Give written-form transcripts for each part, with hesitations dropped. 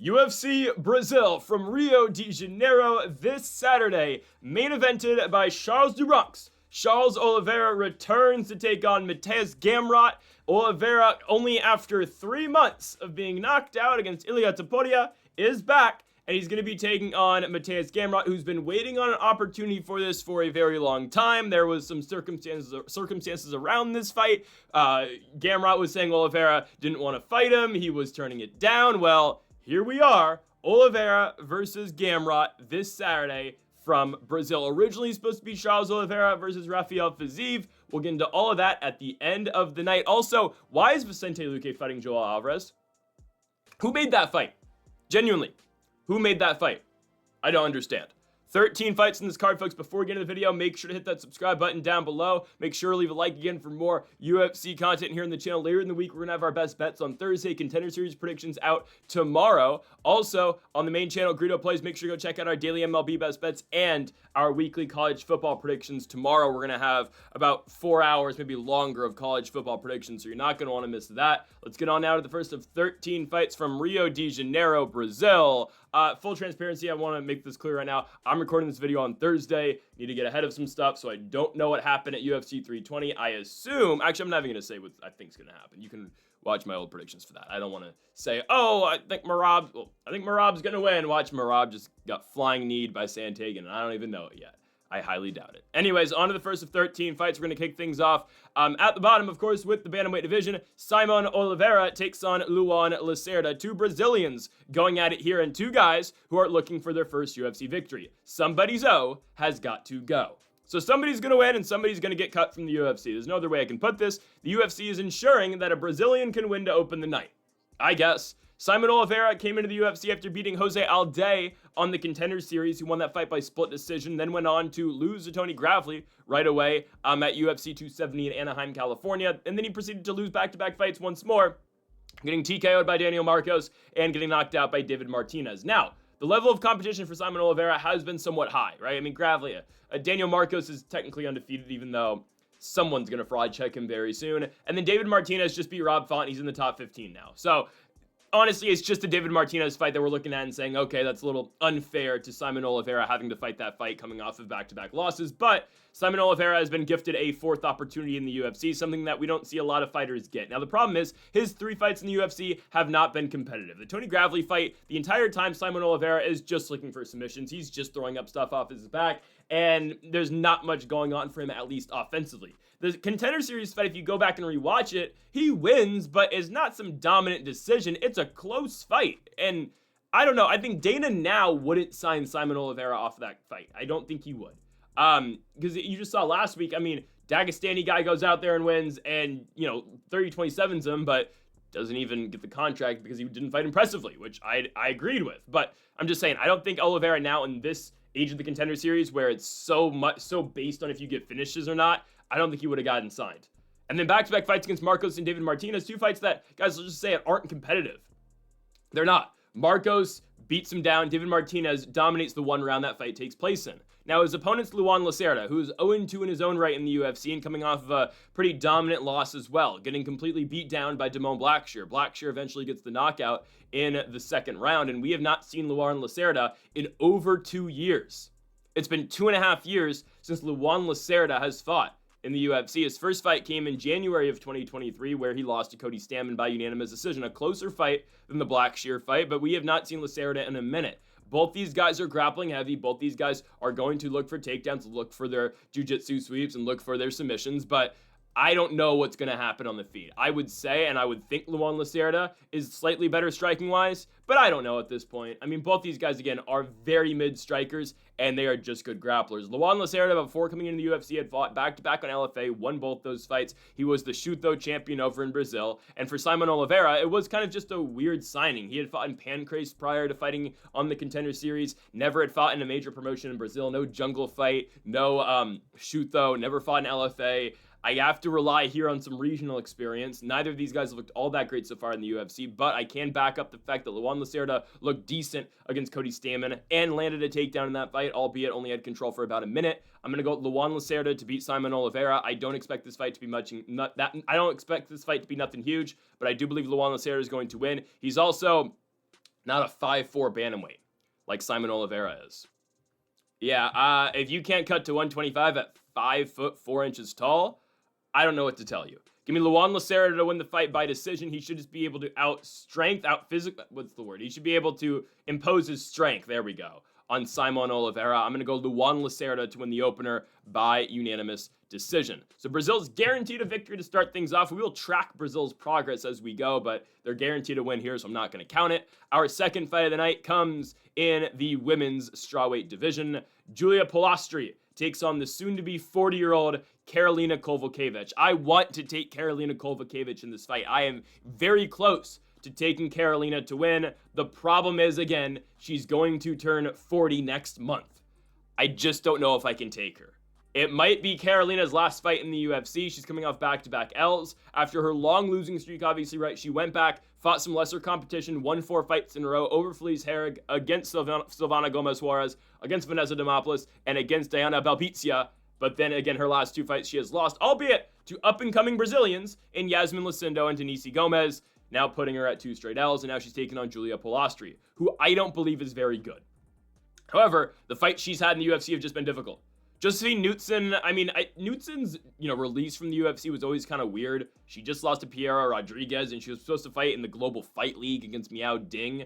UFC Brazil from Rio de Janeiro this Saturday, main evented by Charles do Bronx. Charles Oliveira returns to take on Mateusz Gamrot. Oliveira, only after 3 months of being knocked out against Ilia Topuria, is back, and he's going to be taking on Mateusz Gamrot, who's been waiting on an opportunity for this for a very long time. There was some circumstances around this fight. Gamrot was saying Oliveira didn't want to fight him. He was turning it down. Well, here we are, Oliveira versus Gamrot this Saturday from Brazil. Originally supposed to be Charles Oliveira versus Rafael Fiziev. We'll get into all of that at the end of the night. Also, why is Vicente Luque fighting Joel Alvarez? Who made that fight? Genuinely, who made that fight? I don't understand. 13 fights in this card, folks. Before we get into the video, make sure to hit that subscribe button down below. Make sure to leave a like again for more UFC content here on the channel. Later in the week, we're going to have our best bets on Thursday. Contender Series predictions out tomorrow. Also, on the main channel, Greedo Plays, make sure to go check out our daily MLB best bets and our weekly college football predictions. Tomorrow, we're going to have about 4 hours, maybe longer, of college football predictions, so you're not going to want to miss that. Let's get on now to the first of 13 fights from Rio de Janeiro, Brazil. Full transparency, I want to make this clear right now. I'm recording this video on Thursday. Need to get ahead of some stuff, so I don't know what happened at UFC 320. I assume, actually, I'm not even going to say what I think is going to happen. You can watch my old predictions for that. I don't want to say, oh, I think Merab's going to win. Watch, Merab just got flying kneed by Santagan, and I don't even know it yet. I highly doubt it. Anyways, on to the first of 13 fights. We're going to kick things off at the bottom, of course, with the bantamweight division. Simon Oliveira takes on Lacerda. Two Brazilians going at it here, and two guys who are looking for their first UFC victory. Somebody's O has got to go. So somebody's going to win, and somebody's going to get cut from the UFC. There's no other way I can put this. The UFC is ensuring that a Brazilian can win to open the night, I guess. Simon Oliveira came into the UFC after beating Jose Alday on the Contender Series. He won that fight by split decision, then went on to lose to Tony Gravely right away at UFC 270 in Anaheim, California. And then he proceeded to lose back-to-back fights once more, getting TKO'd by Daniel Marcos and getting knocked out by David Martinez. Now, the level of competition for Simon Oliveira has been somewhat high, right? I mean, Gravely, Daniel Marcos is technically undefeated, even though someone's going to fraud check him very soon. And then David Martinez just beat Rob Font. He's in the top 15 now. So, honestly, it's just a David Martinez fight that we're looking at and saying, okay, that's a little unfair to Simon Oliveira having to fight that fight coming off of back-to-back losses. But Simon Oliveira has been gifted a fourth opportunity in the UFC, something that we don't see a lot of fighters get. Now, the problem is his 3 fights in the UFC have not been competitive. The Tony Gravely fight, the entire time Simon Oliveira is just looking for submissions. He's just throwing up stuff off his back, and there's not much going on for him, at least offensively. The Contender Series fight, if you go back and rewatch it, he wins, but it's not some dominant decision. It's a close fight. And I don't know. I think Dana now wouldn't sign Simon Oliveira off of that fight. I don't think he would. Because you just saw last week, I mean, Dagestani guy goes out there and wins and, 30-27s him, but doesn't even get the contract because he didn't fight impressively, which I agreed with. But I'm just saying, I don't think Oliveira now in this age of the Contender Series where it's so based on if you get finishes or not, I don't think he would have gotten signed. And then back-to-back fights against Marcos and David Martinez, 2 fights that, guys, let's just say it, aren't competitive. They're not. Marcos beats him down. David Martinez dominates the 1 round that fight takes place in. Now, his opponent's Lacerda, who's 0-2 in his own right in the UFC and coming off of a pretty dominant loss as well, getting completely beat down by Damon Blackshear. Blackshear eventually gets the knockout in the 2nd round, and we have not seen Lacerda in over 2 years. It's been 2.5 years since Lacerda has fought in the UFC. His first fight came in January of 2023, where he lost to Cody Stamann by unanimous decision. A closer fight than the Blackshear fight, but we have not seen Lacerda in a minute. Both these guys are grappling heavy. Both these guys are going to look for takedowns, look for their jiu-jitsu sweeps, and look for their submissions, but I don't know what's going to happen on the feet. I would say, and I would think Lacerda is slightly better striking-wise, but I don't know at this point. I mean, both these guys, again, are very mid-strikers, and they are just good grapplers. Lacerda, before coming into the UFC, had fought back-to-back on LFA, won both those fights. He was the Shoot-Though champion over in Brazil. And for Simon Oliveira, it was kind of just a weird signing. He had fought in Pancrase prior to fighting on the Contender Series, never had fought in a major promotion in Brazil, no jungle fight, no Shoot-Though, never fought in LFA. I have to rely here on some regional experience. Neither of these guys have looked all that great so far in the UFC, but I can back up the fact that Lacerda looked decent against Cody Stamann and landed a takedown in that fight, albeit only had control for about a minute. I'm going to go with Lacerda to beat Simon Oliveira. I don't expect this fight to be I don't expect this fight to be nothing huge, but I do believe Lacerda is going to win. He's also not a 5'4" bantamweight like Simon Oliveira is. Yeah, if you can't cut to 125 at 5'4" tall, I don't know what to tell you. Give me Luan Lacerda to win the fight by decision. He should just be able to He should be able to impose his strength. There we go. On Simon Oliveira. I'm going to go Luan Lacerda to win the opener by unanimous decision. So Brazil's guaranteed a victory to start things off. We will track Brazil's progress as we go, but they're guaranteed a win here, so I'm not going to count it. Our second fight of the night comes in the women's strawweight division. Julia Polastri takes on the soon-to-be 40-year-old Karolina Kowalkiewicz. I want to take Karolina Kowalkiewicz in this fight. I am very close to taking Karolina to win. The problem is, again, she's going to turn 40 next month. I just don't know if I can take her. It might be Karolina's last fight in the UFC. She's coming off back-to-back L's. After her long losing streak, obviously, right, she went back, fought some lesser competition, won 4 fights in a row over Felice Herrig, against Silvana Gomez-Juarez, against Vanessa Demopoulos, and against Diana Belbizia. But then again, her last 2 fights she has lost, albeit to up-and-coming Brazilians in Yasmin Lucindo and Diniz Gomez, now putting her at 2 straight L's, and now she's taking on Julia Polastri, who I don't believe is very good. However, the fights she's had in the UFC have just been difficult. Josephine Knudsen, Knudsen's, release from the UFC was always kind of weird. She just lost to Piera Rodriguez, and she was supposed to fight in the Global Fight League against Miao Ding.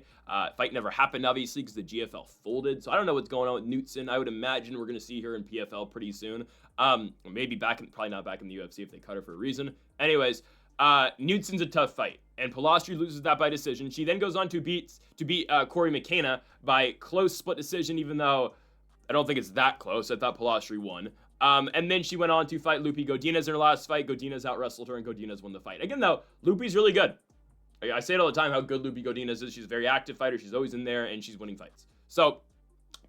Fight never happened, obviously, because the GFL folded. So I don't know what's going on with Knudsen. I would imagine we're going to see her in PFL pretty soon. Maybe probably not back in the UFC if they cut her for a reason. Anyways, Knudsen's a tough fight, and Polastri loses that by decision. She then goes on to beat Corey McKenna by close split decision, even though I don't think it's that close. I thought Polastri won. And then she went on to fight Lupe Godinez in her last fight. Godinez out-wrestled her, and Godinez won the fight. Again, though, Lupe's really good. I say it all the time how good Lupe Godinez is. She's a very active fighter. She's always in there, and she's winning fights. So,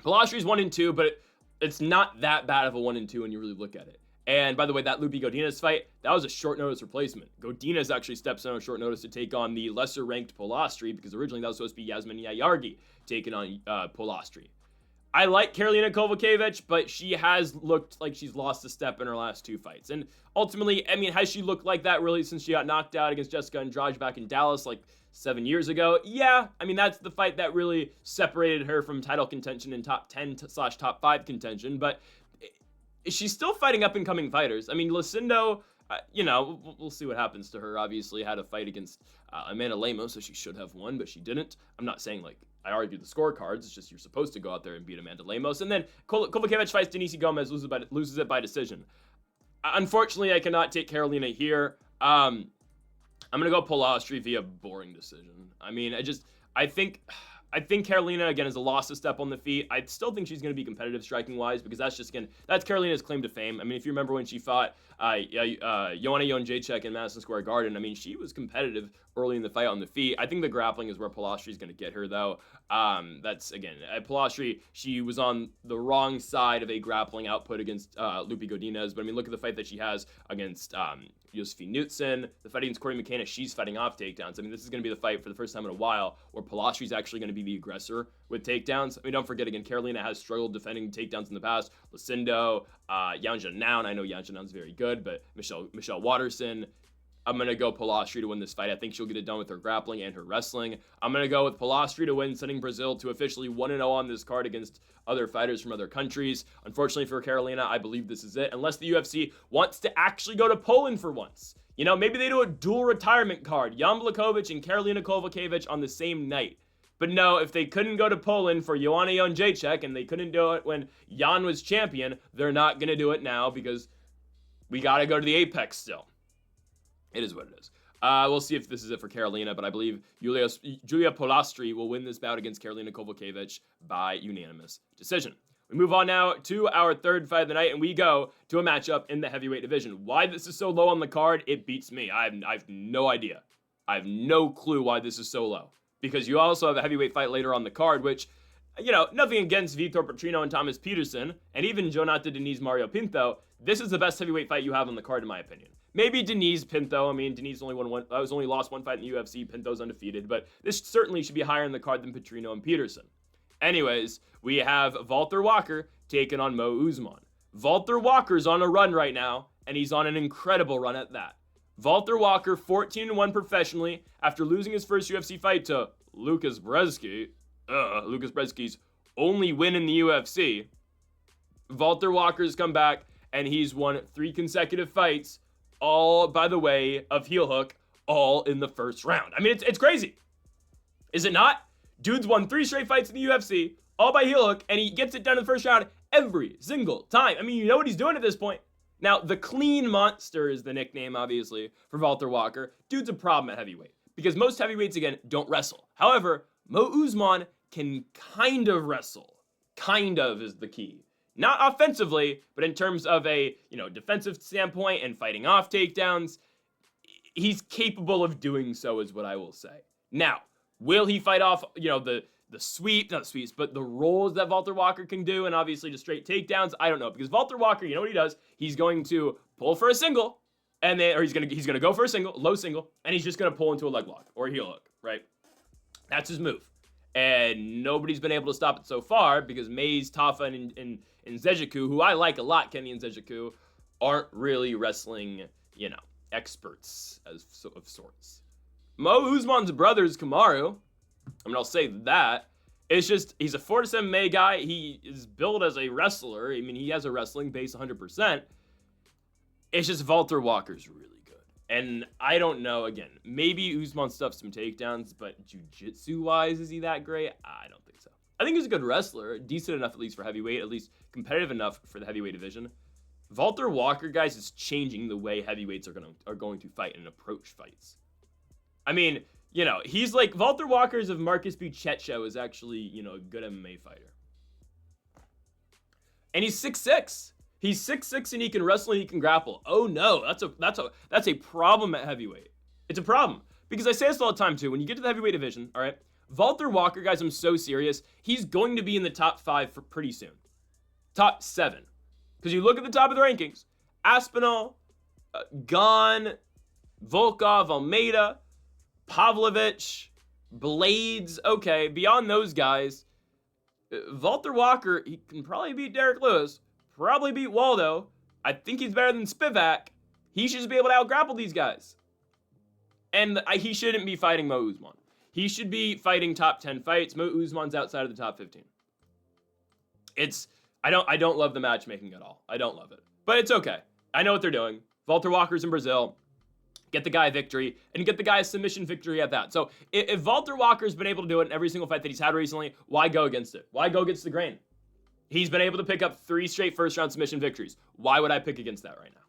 Polastri's 1-2, but it's not that bad of a 1-2 when you really look at it. And by the way, that Lupe Godinez fight, that was a short notice replacement. Godinez actually steps in on short notice to take on the lesser ranked Polastri, because originally that was supposed to be Yasmin Yayargi taking on Polastri. I like Karolina Kowalkiewicz, but she has looked like she's lost a step in her last 2 fights. And ultimately, has she looked like that really since she got knocked out against Jessica Andrade back in Dallas like 7 years ago? Yeah, that's the fight that really separated her from title contention and top 10/top 5 contention. But she's still fighting up-and-coming fighters. Lucindo, we'll see what happens to her. Obviously, had a fight against Amanda Lemos, so she should have won, but she didn't. I'm not saying, I argued the scorecards. It's just you're supposed to go out there and beat Amanda Lemos. And then Kowalkiewicz fights Diniz Gomez, loses it by decision. Unfortunately, I cannot take Karolina here. I'm going to go Polastri via boring decision. I think Karolina, again, is a loss to step on the feet. I still think she's going to be competitive striking-wise, because that's Karolina's claim to fame. If you remember when she fought Joanna Jędrzejczyk in Madison Square Garden, she was competitive early in the fight on the feet. I think the grappling is where Polastri's going to get her, though. Polastri, she was on the wrong side of a grappling output against Lupe Godinez, but look at the fight that she has against Josephine Knudsen, the fight against Corey McKenna. She's fighting off takedowns. This is going to be the fight for the first time in a while where Polastri's actually going to be the aggressor with takedowns. Don't forget, again, Karolina has struggled defending takedowns in the past. Lucindo, Yang Zhanaun, I know Yang Zhanaun's very good, but Michelle Watterson. I'm going to go Polastri to win this fight. I think she'll get it done with her grappling and her wrestling. I'm going to go with Polastri to win, sending Brazil to officially 1-0 on this card against other fighters from other countries. Unfortunately for Karolina, I believe this is it, unless the UFC wants to actually go to Poland for once. Maybe they do a dual retirement card, Jan Blachowicz and Karolina Kowalkiewicz on the same night. But no, if they couldn't go to Poland for Joanna Jędrzejczyk, and they couldn't do it when Jan was champion, they're not going to do it now, because we got to go to the Apex still. It is what it is. We'll see if this is it for Karolina, but I believe Julia Polastri will win this bout against Karolina Kowalkiewicz by unanimous decision. We move on now to our third fight of the night, and we go to a matchup in the heavyweight division. Why this is so low on the card, it beats me. I have no idea. I have no clue why this is so low. Because you also have a heavyweight fight later on the card, which, nothing against Vitor Petrino and Thomas Peterson, and even Jonathan Diniz, Mario Pinto, this is the best heavyweight fight you have on the card, in my opinion. Maybe Diniz, Pinto. Diniz only lost 1 fight in the UFC. Pinto's undefeated, but this certainly should be higher in the card than Petrino and Peterson. Anyways, we have Walter Walker taking on Mo Usman. Walter Walker's on a run right now, and he's on an incredible run at that. Walter Walker, 14-1 professionally, after losing his first UFC fight to Lucas Brzeski, Lucas Brzeski's only win in the UFC. Walter Walker's come back, and he's won 3 consecutive fights, all by the way of heel hook, all in the first round. I mean, it's crazy. Is it not? Dude's won 3 straight fights in the UFC, all by heel hook, and he gets it done in the first round every single time. I mean, you know what he's doing at this point. Now, the Clean Monster is the nickname, obviously, for Walter Walker. Dude's a problem at heavyweight, because most heavyweights, again, don't wrestle. However, Mo Usman can kind of wrestle. Kind of is the key. Not offensively, but in terms of a, defensive standpoint and fighting off takedowns, he's capable of doing so, is what I will say. Now, will he fight off, the sweep, not the sweeps, but the rolls that Walter Walker can do, and obviously just straight takedowns? I don't know, because Walter Walker, you know what he does? He's going to pull for a single, and then, or he's gonna go for a single, low single, and he's just gonna pull into a leg lock or a heel hook, right? That's his move, and nobody's been able to stop it so far because Mays, Tafa, and Zejiku, who I like a lot, Kenny and Zejiku, aren't really wrestling, experts of sorts. Mo Usman's brother's Kamaru. I mean, I'll say that. It's just, he's a Fortis MMA guy. He is built as a wrestler. I mean, he has a wrestling base 100%. It's just Walter Walker's really good. And I don't know, again, maybe Usman stuffed some takedowns, but jiu-jitsu-wise, is he that great? I don't think so. I think he's a good wrestler, decent enough at least for heavyweight, at least competitive enough for the heavyweight division. Walter Walker, guys, is changing the way heavyweights are going to fight and approach fights. I mean, he's like, Walter Walker's of Marcus Buchetcho is actually, a good MMA fighter. And he's 6'6". He's 6'6", and he can wrestle and he can grapple. Oh no, that's a problem at heavyweight. It's a problem. Because I say this all the time too, when you get to the heavyweight division, all right, Walter Walker, guys, I'm so serious, he's going to be in the top 5 for pretty soon. Top 7. Because you look at the top of the rankings, Aspinall, Gon, Volkov, Almeida, Pavlovich, Blades, okay, beyond those guys, Walter Walker, he can probably beat Derek Lewis, probably beat Waldo. I think he's better than Spivak. He should just be able to out-grapple these guys. And he shouldn't be fighting Mo Usman. He should be fighting top 10 fights. Mo Usman's outside of the top 15. I don't love the matchmaking at all. I don't love it. But it's okay. I know what they're doing. Walter Walker's in Brazil. Get the guy a victory, and get the guy a submission victory at that. So if Walter Walker's been able to do it in every single fight that he's had recently, why go against it? Why go against the grain? He's been able to pick up 3 straight first-round submission victories. Why would I pick against that right now?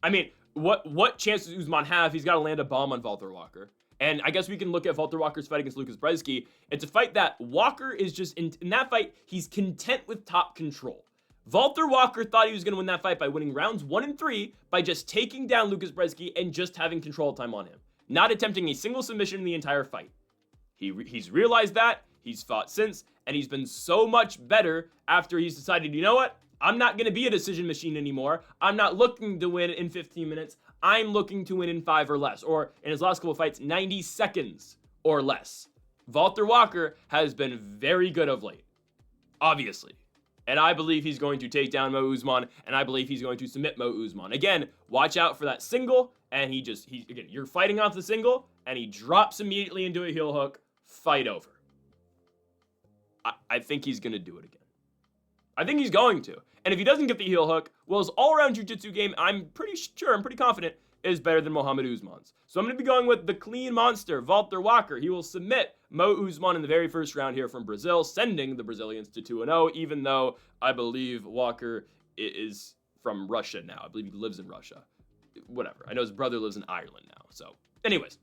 I mean, what chance does Usman have? He's got to land a bomb on Walter Walker. And I guess we can look at Walter Walker's fight against Lucas Brzeski. It's a fight that Walker is just, in that fight, he's content with top control. Walter Walker thought he was going to win that fight by winning rounds 1 and 3 by just taking down Lucas Brzeski and just having control time on him. Not attempting a single submission in the entire fight. He's realized that. He's fought since. And he's been so much better after he's decided, you know what? I'm not going to be a decision machine anymore. I'm not looking to win in 15 minutes. I'm looking to win in 5 or less. Or in his last couple of fights, 90 seconds or less. Walter Walker has been very good of late. Obviously. And I believe he's going to take down Mo Usman, and I believe he's going to submit Mo Usman. Again, watch out for that single, and again, you're fighting off the single, and he drops immediately into a heel hook, fight over. I think he's going to do it again. I think he's going to. And if he doesn't get the heel hook, well, his all-around jiu-jitsu game, I'm pretty confident, is better than Muhammad Usman's. So I'm going to be going with the Clean Monster, Walter Walker. He will submit Mo Usman in the very first round here from Brazil, sending the Brazilians to 2-0, even though I believe Walker is from Russia now. I believe he lives in Russia. Whatever. I know his brother lives in Ireland now. So, anyways,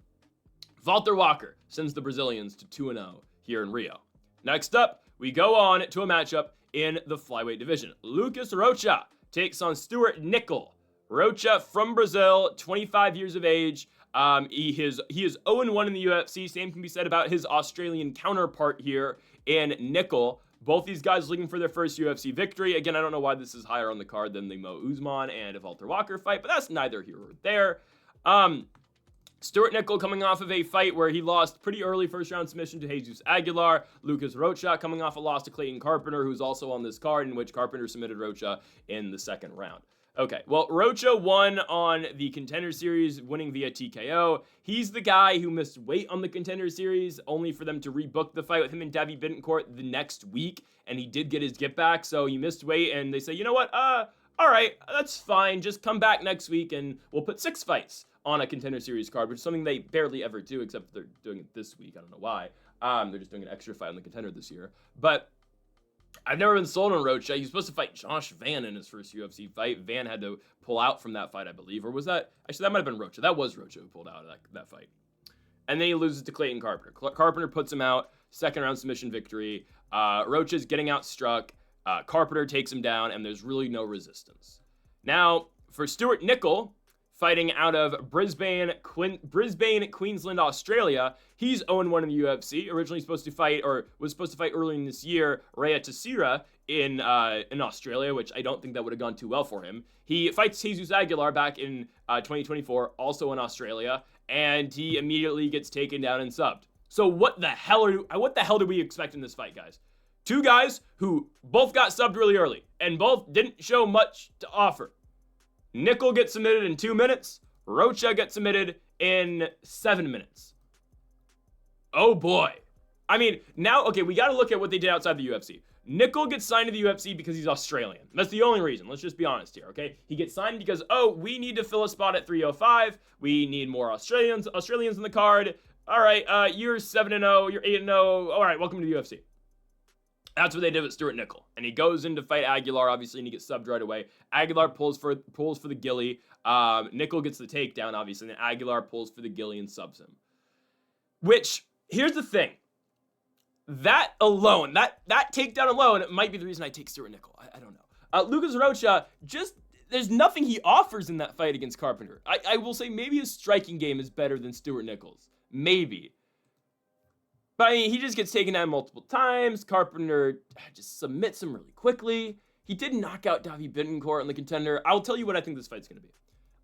Walter Walker sends the Brazilians to 2-0 here in Rio. Next up, we go on to a matchup in the flyweight division. Lucas Rocha takes on Stuart Nicoll. Rocha from Brazil, 25 years of age. He is 0-1 in the UFC. Same can be said about his Australian counterpart here in Nicoll. Both these guys looking for their first UFC victory. Again, I don't know why this is higher on the card than the Mo Usman and Walter Walker fight, but that's neither here or there. Stuart Nicoll coming off of a fight where he lost pretty early first-round submission to Jesus Aguilar. Lucas Rocha coming off a loss to Clayton Carpenter, who's also on this card, in which Carpenter submitted Rocha in the second round. Okay, well, Rocha won on the Contender Series, winning via TKO. He's the guy who missed weight on the Contender Series, only for them to rebook the fight with him and Davi Bittencourt the next week, and he did get his get back, so he missed weight, and they say, you know what, all right, that's fine, just come back next week, and we'll put 6 fights on a Contender Series card, which is something they barely ever do, except they're doing it this week. I don't know why. They're just doing an extra fight on the Contender this year, but I've never been sold on Rocha. He was supposed to fight Josh Van in his first UFC fight. Van had to pull out from that fight, I believe. Or was that... Actually, that might have been Rocha. That was Rocha who pulled out of that fight. And then he loses to Clayton Carpenter. Carpenter puts him out. Second round submission victory. Rocha's getting outstruck. Carpenter takes him down, and there's really no resistance. Now, for Stuart Nicoll, fighting out of Brisbane, Queensland, Australia. He's 0-1 in the UFC. Originally was supposed to fight earlier in this year, Rhea Teixeira in Australia, which I don't think that would have gone too well for him. He fights Jesus Aguilar back in 2024, also in Australia, and he immediately gets taken down and subbed. So what the hell did we expect in this fight, guys? 2 guys who both got subbed really early and both didn't show much to offer. Nicoll gets submitted in 2 minutes. Rocha gets submitted in 7 minutes. Oh boy. I mean, now, okay, we got to look at what they did outside the UFC. Nicoll gets signed to the UFC because he's Australian. That's the only reason. Let's just be honest here, okay? He gets signed because, we need to fill a spot at 305. We need more Australians in the card. All right, you're 7-0, you're 8-0. All right, welcome to the UFC. That's what they did with Stuart Nicoll. And he goes in to fight Aguilar, obviously, and he gets subbed right away. Aguilar pulls for the gilly. Nicoll gets the takedown, obviously, and then Aguilar pulls for the gilly and subs him. Which, here's the thing. That alone, that takedown alone, it might be the reason I take Stuart Nicoll. I don't know. Lucas Rocha, there's nothing he offers in that fight against Carpenter. I will say maybe his striking game is better than Stuart Nicoll's. Maybe. But I mean, he just gets taken down multiple times. Carpenter just submits him really quickly. He did knock out Davi Bittencourt on the Contender. I'll tell you what I think this fight's going to be.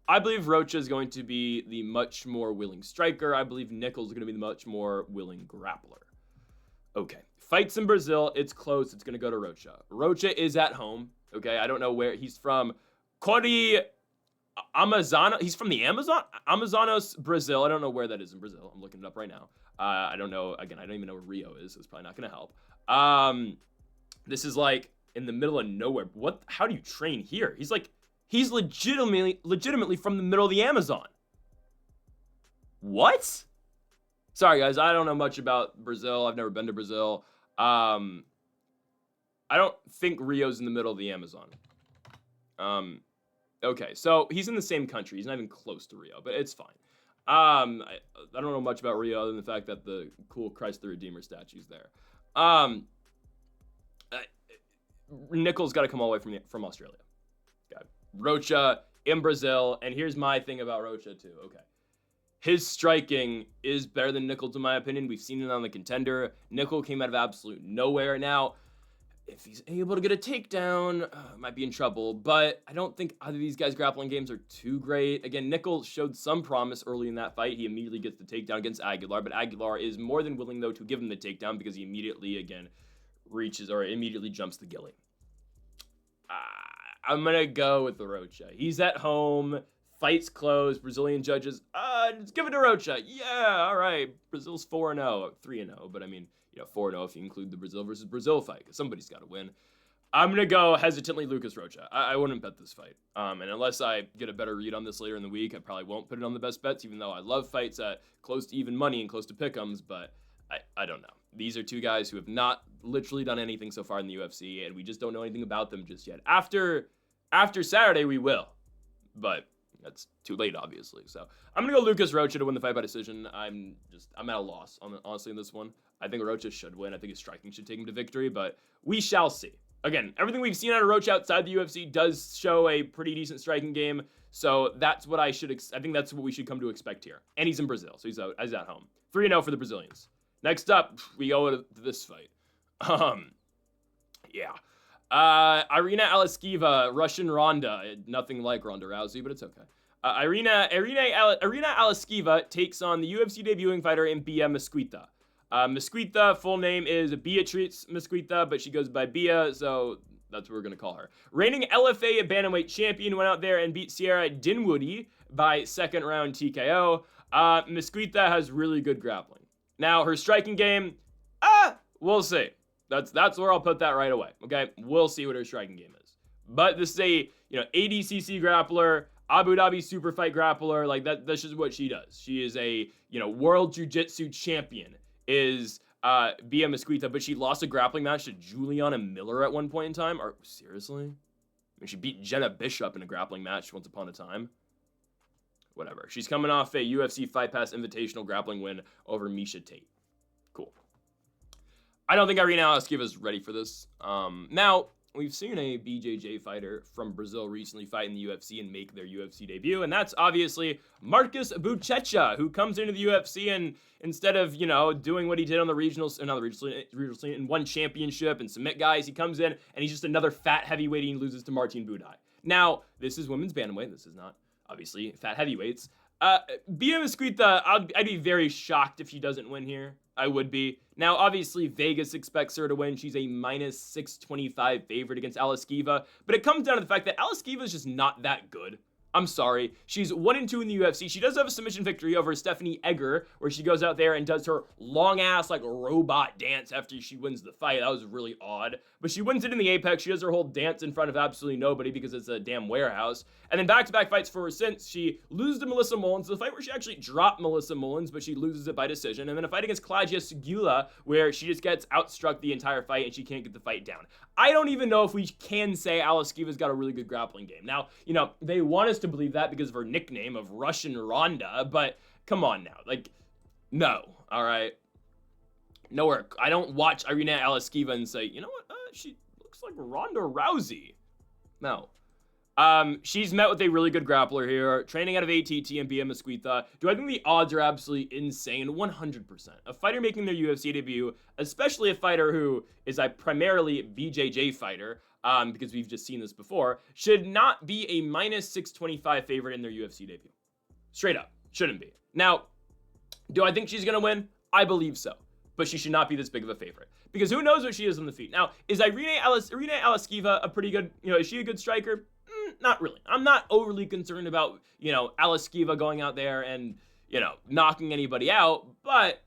I believe Rocha is going to be the much more willing striker. I believe Nicoll's going to be the much more willing grappler. Okay. Fights in Brazil. It's close. It's going to go to Rocha. Rocha is at home. Okay. I don't know where he's from. Cody Amazonas. He's from the Amazonas, Brazil. I don't know where that is in Brazil. I'm looking it up right now. I don't know. Again, I don't even know where Rio is, so it's probably not going to help. This is like in the middle of nowhere. How do you train here? He's legitimately from the middle of the Amazon. What? Sorry, guys. I don't know much about Brazil. I've never been to Brazil. I don't think Rio's in the middle of the Amazon. Okay, so he's in the same country. He's not even close to Rio, but it's fine. I don't know much about Rio other than the fact that the cool Christ the Redeemer statue's there. Nicoll's got to come all the way from Australia. Okay. Rocha in Brazil, and here's my thing about Rocha too. Okay. His striking is better than Nicoll's in my opinion. We've seen it on the Contender. Nicoll came out of absolute nowhere. Now, if he's able to get a takedown, might be in trouble. But I don't think either of these guys' grappling games are too great. Again, Nicoll showed some promise early in that fight. He immediately gets the takedown against Aguilar. But Aguilar is more than willing, though, to give him the takedown because he immediately, again, immediately jumps the gilly. I'm going to go with the Rocha. He's at home. Fight's closed. Brazilian judges, just give it to Rocha. Yeah, all right. Brazil's 4-0. 3-0. But, I mean, 4-0 if you include the Brazil versus Brazil fight, because somebody's got to win. I'm going to go hesitantly Lucas Rocha. I wouldn't bet this fight. And unless I get a better read on this later in the week, I probably won't put it on the best bets, even though I love fights at close to even money and close to pick'ems, but I don't know. These are 2 guys who have not literally done anything so far in the UFC, and we just don't know anything about them just yet. After Saturday, we will. But that's too late, obviously. So I'm going to go Lucas Rocha to win the fight by decision. I'm at a loss, honestly, in this one. I think Rocha should win. I think his striking should take him to victory, but we shall see. Again, everything we've seen out of Rocha outside the UFC does show a pretty decent striking game, so that's what I think that's what we should come to expect here. And he's in Brazil, so he's at home. 3-0 for the Brazilians. Next up, we go to this fight. Irina Alekseeva, Russian Ronda. Nothing like Ronda Rousey, but it's okay. Irina Alekseeva takes on the UFC debuting fighter Bia Mesquita. Mesquita, full name is Beatriz Mesquita, but she goes by Bia, so That's what we're going to call her. Reigning LFA bantamweight champion went out there and beat Sierra Dinwoody by second round TKO. Mesquita has really good grappling. Now, her striking game, we'll see. That's where I'll put that right away, okay? We'll see what her striking game is. But this is a, ADCC grappler, Abu Dhabi super fight grappler. Like, that's just what she does. She is a, world jiu-jitsu champion, is Bia Mesquita, but she lost a grappling match to Juliana Miller at one point in time. Seriously? I mean, she beat Jenna Bishop in a grappling match once upon a time. Whatever. She's coming off a UFC Fight Pass Invitational grappling win over Misha Tate. Cool. I don't think Irina Alekseeva is ready for this. Now, we've seen a BJJ fighter from Brazil recently fight in the UFC and make their UFC debut, and that's obviously Marcus Buchecha, who comes into the UFC and instead of, doing what he did on the regionals, in one championship and submit guys, he comes in and he's just another fat heavyweight and loses to Martin Buday. Now, this is women's bantamweight. This is not, obviously, fat heavyweights. Bia Mesquita, I'd be very shocked if she doesn't win here. I would be. Now, obviously, Vegas expects her to win. She's a minus 625 favorite against Alekseeva. But it comes down to the fact that Alekseeva is just not that good. I'm sorry. She's 1-2 in the UFC. She does have a submission victory over Stephanie Egger, where she goes out there and does her long-ass, robot dance after she wins the fight. That was really odd. But she wins it in the Apex. She does her whole dance in front of absolutely nobody because it's a damn warehouse. And then back-to-back fights for her since. She loses to Melissa Mullins. The fight where she actually dropped Melissa Mullins, but she loses it by decision. And then a fight against Claudia Segula, where she just gets outstruck the entire fight and she can't get the fight down. I don't even know if we can say Alekseeva's got a really good grappling game. Now, they want us to believe that because of her nickname of Russian Ronda, but come on now. No, all right? Nowhere. I don't watch Irina Alekseeva and say, you know what, she looks like Ronda Rousey. No. She's met with a really good grappler here, training out of ATT and Bia Mesquita. Do I think the odds are absolutely insane? 100%. A fighter making their UFC debut, especially a fighter who is a primarily BJJ fighter, because we've just seen this before, should not be a minus 625 favorite in their UFC debut. Straight up. Shouldn't be. Now, do I think she's going to win? I believe so. But she should not be this big of a favorite. Because who knows what she is on the feet. Now, is Irina Alekseeva a pretty good, is she a good striker? Not really. I'm not overly concerned about, Alekseeva going out there and, knocking anybody out, but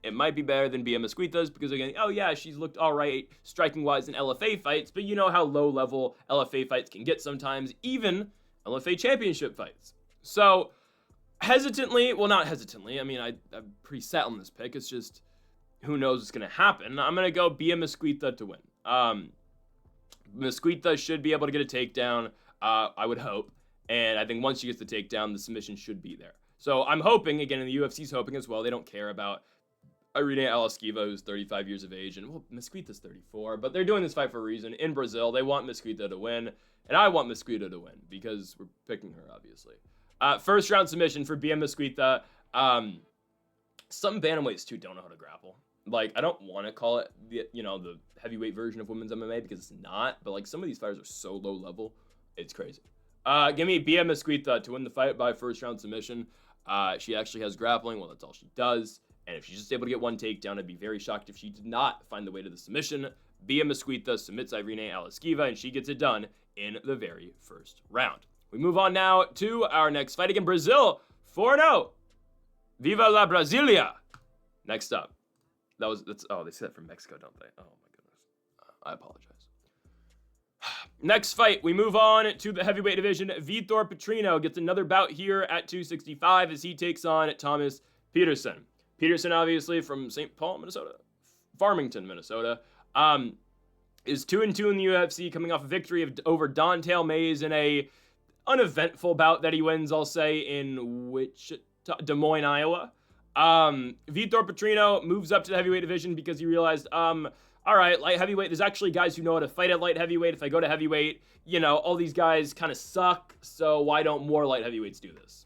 it might be better than Bia Mesquita's because, again, she's looked all right striking-wise in LFA fights, but you know how low-level LFA fights can get sometimes, even LFA championship fights. So, not hesitantly, I mean, I'm pretty set on this pick. It's just, who knows what's going to happen. I'm going to go Bia Mesquita to win. Mesquita should be able to get a takedown, I would hope. And I think once she gets the takedown, the submission should be there. So I'm hoping, again, and the UFC's hoping as well, they don't care about Irina Alekseeva, who's 35 years of age, and, Mesquita's 34, but they're doing this fight for a reason. In Brazil, they want Mesquita to win, and I want Mesquita to win, because we're picking her, obviously. First round submission for Bia Mesquita. Some bantamweights, too, don't know how to grapple. I don't want to call it the heavyweight version of women's MMA because it's not, but some of these fighters are so low level, it's crazy. Give me Bia Mesquita to win the fight by first round submission. She actually has grappling. Well, that's all she does. And if she's just able to get one takedown, I'd be very shocked if she did not find the way to the submission. Bia Mesquita submits Irina Alekseeva, and she gets it done in the very first round. We move on now to our next fight against Brazil. 4-0. Viva la Brasilia. Next up. They say that from Mexico, don't they? Oh my goodness. I apologize. Next fight, we move on to the heavyweight division. Vitor Petrino gets another bout here at 265 as he takes on Thomas Peterson. Peterson, obviously, from St. Paul, Minnesota. Farmington, Minnesota. Is 2-2 in the UFC, coming off a victory over Don'Tale Mayes in a uneventful bout that he wins, I'll say, in Des Moines, Iowa. Vitor Petrino moves up to the heavyweight division because he realized, all right, light heavyweight, there's actually guys who know how to fight at light heavyweight. If I go to heavyweight, all these guys kind of suck, so why don't more light heavyweights do this?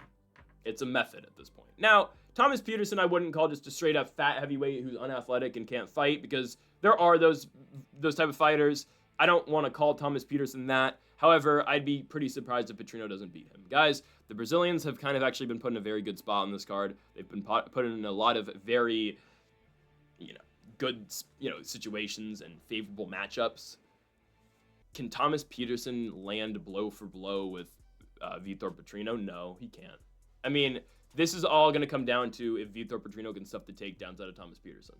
It's a method at this point. Now, Thomas Peterson I wouldn't call just a straight-up fat heavyweight who's unathletic and can't fight because there are those type of fighters. I don't want to call Thomas Peterson that. However, I'd be pretty surprised if Petrino doesn't beat him. Guys, the Brazilians have kind of actually been put in a very good spot on this card. They've been put in a lot of very, good, situations and favorable matchups. Can Thomas Peterson land blow for blow with Vitor Petrino? No, he can't. I mean, this is all going to come down to if Vitor Petrino can stuff the takedowns out of Thomas Peterson.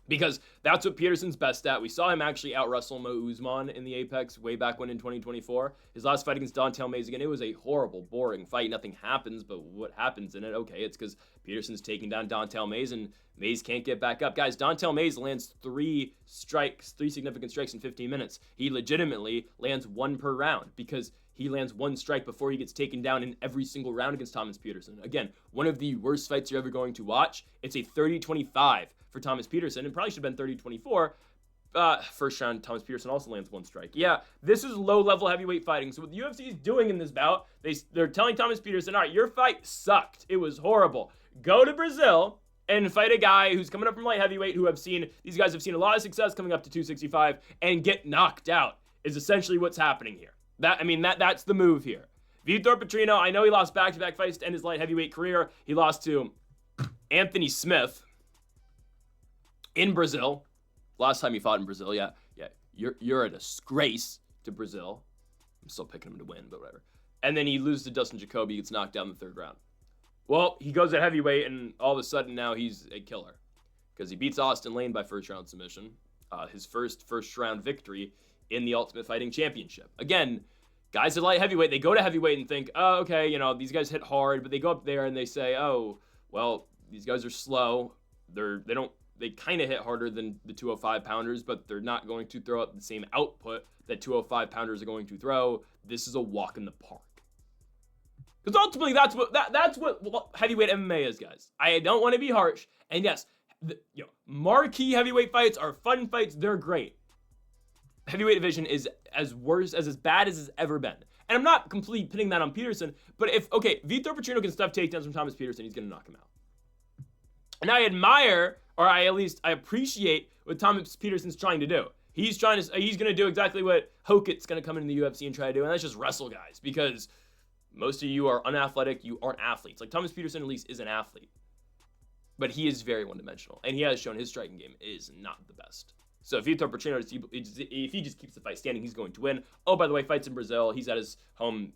Because that's what Peterson's best at. We saw him actually out-wrestle Mo Usman in the Apex way back when in 2024. His last fight against Almeida, again, it was a horrible, boring fight. Nothing happens, but what happens in it? Okay, it's because Peterson's taking down Almeida, and Mays can't get back up. Guys, Almeida lands 3 significant strikes in 15 minutes. He legitimately lands 1 per round because he lands 1 strike before he gets taken down in every single round against Thomas Peterson. Again, one of the worst fights you're ever going to watch. It's a 30-25 for Thomas Peterson, and probably should have been 30-24. First round, Thomas Peterson also lands 1 strike. Yeah, this is low-level heavyweight fighting. So what the UFC is doing in this bout, they're telling Thomas Peterson, all right, your fight sucked. It was horrible. Go to Brazil and fight a guy who's coming up from light heavyweight these guys have seen a lot of success coming up to 265 and get knocked out is essentially what's happening here. That's the move here. Vitor Petrino, I know he lost back-to-back fights to end his light heavyweight career. He lost to Anthony Smith in Brazil. Last time he fought in Brazil, yeah. You're a disgrace to Brazil. I'm still picking him to win, but whatever. And then he loses to Dustin Jacoby, gets knocked out in the 3rd round. Well, he goes at heavyweight, and all of a sudden now he's a killer because he beats Austin Lane by first-round submission. His first-round victory in the Ultimate Fighting Championship. Again, guys at light heavyweight, they go to heavyweight and think, oh, okay, these guys hit hard, but they go up there and they say, oh, well, these guys are slow. They kind of hit harder than the 205-pounders, but they're not going to throw out the same output that 205-pounders are going to throw. This is a walk in the park. Because ultimately, that's what heavyweight MMA is, guys. I don't want to be harsh. And yes, marquee heavyweight fights are fun fights. They're great. Heavyweight division is as bad as it's ever been. And I'm not completely putting that on Peterson, but Vitor Petrino can stuff takedowns from Thomas Peterson, he's going to knock him out. And I admire, or I appreciate what Thomas Peterson's trying to do. He's going to do exactly what Hoket's going to come into the UFC and try to do, and that's just wrestle guys, because most of you are unathletic, you aren't athletes. Like Thomas Peterson at least is an athlete, but he is very one-dimensional, and he has shown his striking game is not the best. So if Vitor Petrino, if he just keeps the fight standing, he's going to win. Oh, by the way, fights in Brazil. He's at his home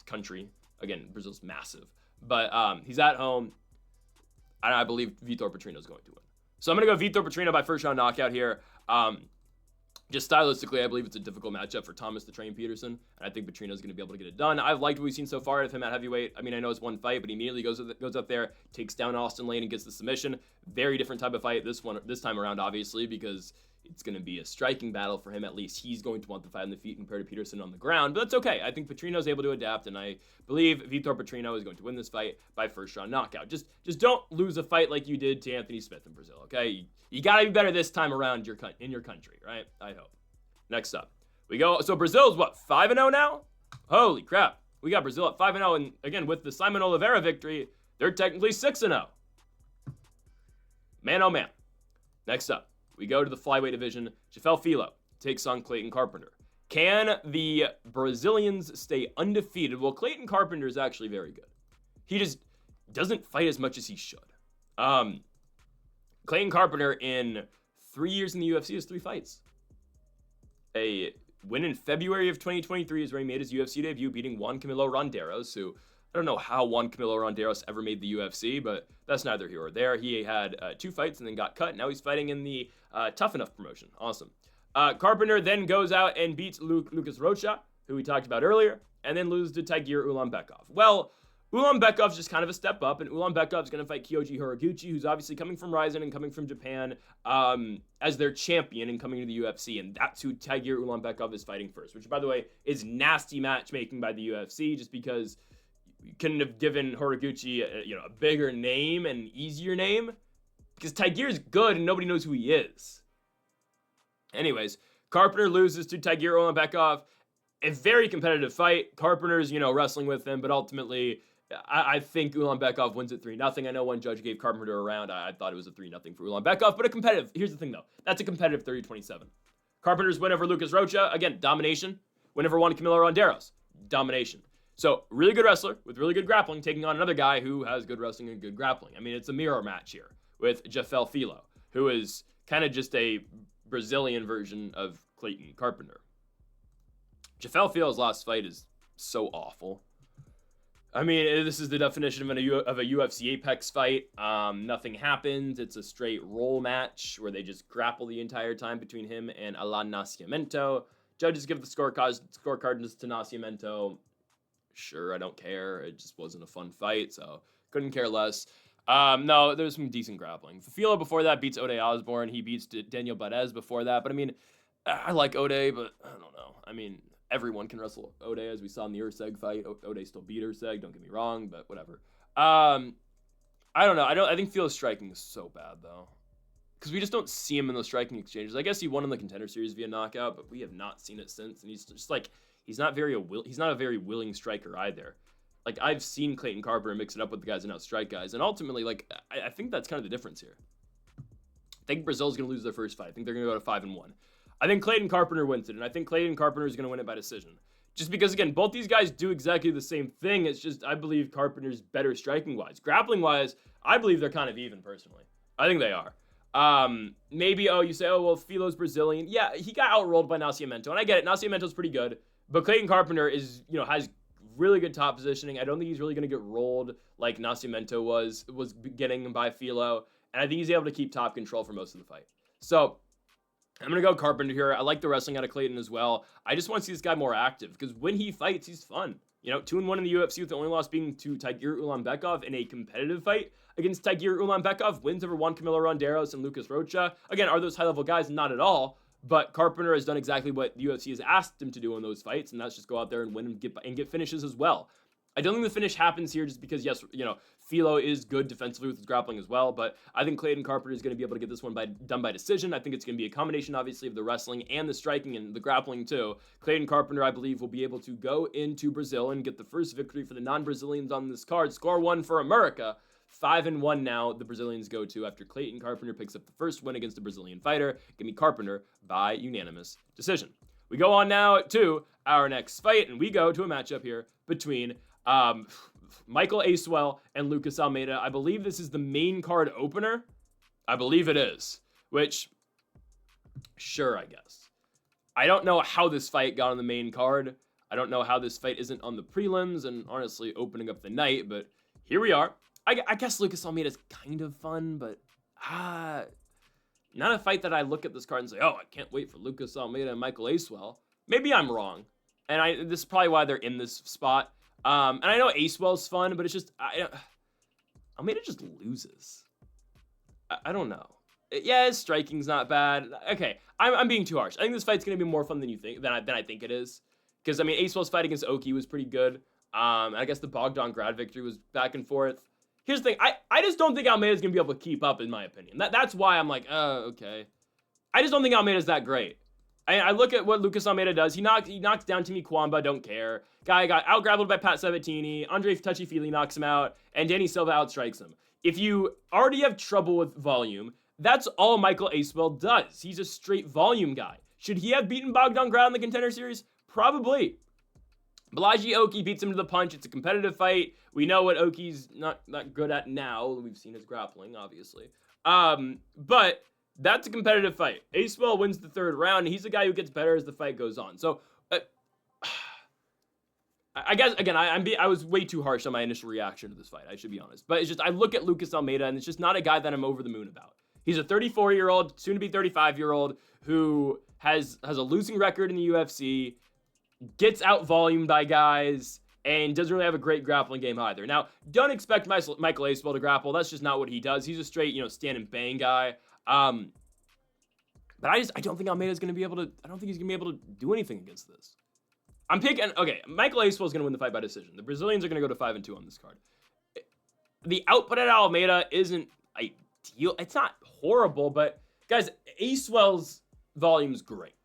country. Again, Brazil's massive, but he's at home, and I believe Vitor Petrino is going to win. So I'm going to go Vitor Petrino by first-round knockout here. Just stylistically, I believe it's a difficult matchup for Thomas to train Peterson, and I think Petrino's going to be able to get it done. I've liked what we've seen so far of him at heavyweight. I mean, I know it's 1 fight, but he immediately goes up there, takes down Austin Lane, and gets the submission. Very different type of fight this time around, obviously, because it's going to be a striking battle for him. At least he's going to want the fight on the feet compared to Peterson on the ground, but that's okay. I think Petrino's able to adapt, and I believe Vitor Petrino is going to win this fight by first-round knockout. Just don't lose a fight like you did to Anthony Smith in Brazil, okay? You got to be better this time around in your country, right? I hope. Next up, we go. So Brazil's what, 5-0 now? Holy crap. We got Brazil at 5-0, and again, with the Simon Oliveira victory, they're technically 6-0. Man, oh man. Next up, we go to the flyweight division. Filho takes on Clayton Carpenter. Can the Brazilians stay undefeated? Well, Clayton Carpenter is actually very good. He just doesn't fight as much as he should. Clayton Carpenter in 3 years in the UFC has 3 fights. A win in February of 2023 is where he made his UFC debut, beating Juan Camilo Ronderos, who I don't know how Juan Camilo Ronderos ever made the UFC, but that's neither here or there. He had 2 fights and then got cut. Now he's fighting in the Tough Enough promotion. Awesome. Carpenter then goes out and beats Lucas Rocha, who we talked about earlier, and then loses to Tagir Ulanbekov. Well, Ulanbekov's just kind of a step up, and Ulanbekov's going to fight Kyoji Horiguchi, who's obviously coming from Ryzen and coming from Japan as their champion and coming to the UFC, and that's who Tagir Ulanbekov is fighting first, which, by the way, is nasty matchmaking by the UFC, just because you couldn't have given Horiguchi a bigger name and easier name, because Tagir's good and nobody knows who he is. Anyways, Carpenter loses to Tagir Ulanbekov. A very competitive fight. Carpenter's, wrestling with him, but ultimately I think Ulanbekov wins it 3-0. I know one judge gave Carpenter a round. I thought it was a 3-0 for Ulanbekov, but here's the thing though. That's a competitive 30-27. Carpenter's win over Lucas Rocha, again, domination. Win over Juan Camilo Ronderos, domination. So, really good wrestler with really good grappling, taking on another guy who has good wrestling and good grappling. I mean, it's a mirror match here with Filho, who is kind of just a Brazilian version of Clayton Carpenter. Jafel Field's last fight is so awful. I mean, this is the definition of a UFC Apex fight. Nothing happens. It's a straight roll match where they just grapple the entire time between him and Alan Nascimento. Judges give the scorecard to Nascimento. Sure, I don't care. It just wasn't a fun fight, so couldn't care less. No, there's some decent grappling. Filho before that beats Ode Osborne. He beats Daniel Barez before that. But I mean, I like Ode, but I don't know. I mean, everyone can wrestle Ode, as we saw in the Urseg fight. Ode still beat Urseg, don't get me wrong, but whatever. I don't know. I think Filho's striking is so bad, though. Because we just don't see him in those striking exchanges. I guess he won in the Contender Series via knockout, but we have not seen it since. And he's just like, he's not a very willing striker either. Like, I've seen Clayton Carpenter mix it up with the guys and outstrike guys. And ultimately, like, I think that's kind of the difference here. I think Brazil's going to lose their first fight. I think they're going to go to 5-1. I think Clayton Carpenter wins it, and I think Clayton Carpenter is going to win it by decision. Just because, again, both these guys do exactly the same thing. It's just, I believe Carpenter's better striking-wise. Grappling-wise, I believe they're kind of even, personally. I think they are. Maybe, you say, well, Filo's Brazilian. Yeah, he got outrolled by Nascimento, and I get it. Nascimento's pretty good, but Clayton Carpenter is, has really good top positioning. I don't think he's really going to get rolled like Nascimento was getting by Filho, and I think he's able to keep top control for most of the fight. So, I'm going to go Carpenter here. I like the wrestling out of Clayton as well. I just want to see this guy more active, because when he fights, he's fun. 2-1 in the UFC with the only loss being to Tagir Ulanbekov in a competitive fight against Tagir Ulanbekov. Wins over Juan Camilo Ronderos and Lucas Rocha. Again, are those high-level guys? Not at all. But Carpenter has done exactly what the UFC has asked him to do in those fights, and that's just go out there and win and get finishes as well. I don't think the finish happens here just because, yes, Filho is good defensively with his grappling as well, but I think Clayton Carpenter is going to be able to get this one done by decision. I think it's going to be a combination, obviously, of the wrestling and the striking and the grappling, too. Clayton Carpenter, I believe, will be able to go into Brazil and get the first victory for the non-Brazilians on this card. Score one for America. 5-1 now, the Brazilians go to after Clayton Carpenter picks up the first win against a Brazilian fighter. Give me Carpenter by unanimous decision. We go on now to our next fight, and we go to a matchup here between Michael Aswell and Lucas Almeida. I believe this is the main card opener. I believe it is, which, sure, I guess. I don't know how this fight got on the main card. I don't know how this fight isn't on the prelims and honestly opening up the night, but here we are. I guess Lucas Almeida is kind of fun, but not a fight that I look at this card and say, oh, I can't wait for Lucas Almeida and Michael Aswell. Maybe I'm wrong, and this is probably why they're in this spot. And I know Aswell's fun, but it's just Almeida just loses. I don't know. Yeah, his striking's not bad. Okay, I'm being too harsh. I think this fight's gonna be more fun than you think than I think it is. Because I mean, Aswell's fight against Oki was pretty good. I guess the Bogdan Grad victory was back and forth. Here's the thing. I just don't think Almeida's gonna be able to keep up, in my opinion. That's why I'm like, okay. I just don't think Almeida's that great. I look at what Lucas Almeida does. He knocks down Timmy Kwamba, don't care. Guy got out-grappled by Pat Sabatini. Andre Touchy-Feely knocks him out. And Danny Silva outstrikes him. If you already have trouble with volume, that's all Michael Aswell does. He's a straight volume guy. Should he have beaten Bogdan Grad in the Contender Series? Probably. Balaji Oki beats him to the punch. It's a competitive fight. We know what Oki's not good at now. We've seen his grappling, obviously. But that's a competitive fight. Aswell wins the third round. He's a guy who gets better as the fight goes on. So, I guess, again, I was way too harsh on my initial reaction to this fight. I should be honest. But it's just, I look at Lucas Almeida, and it's just not a guy that I'm over the moon about. He's a 34-year-old, soon-to-be 35-year-old, who has a losing record in the UFC, gets out-volumed by guys, and doesn't really have a great grappling game either. Now, don't expect Michael Aswell to grapple. That's just not what he does. He's a straight, stand and bang guy. But I don't think Almeida's going to be able to, I don't think he's going to be able to do anything against this. I'm picking, okay, Michael Aswell is going to win the fight by decision. The Brazilians are going to go to 5-2 on this card. The output at Almeida isn't ideal. It's not horrible, but guys, Aswell's volume's great.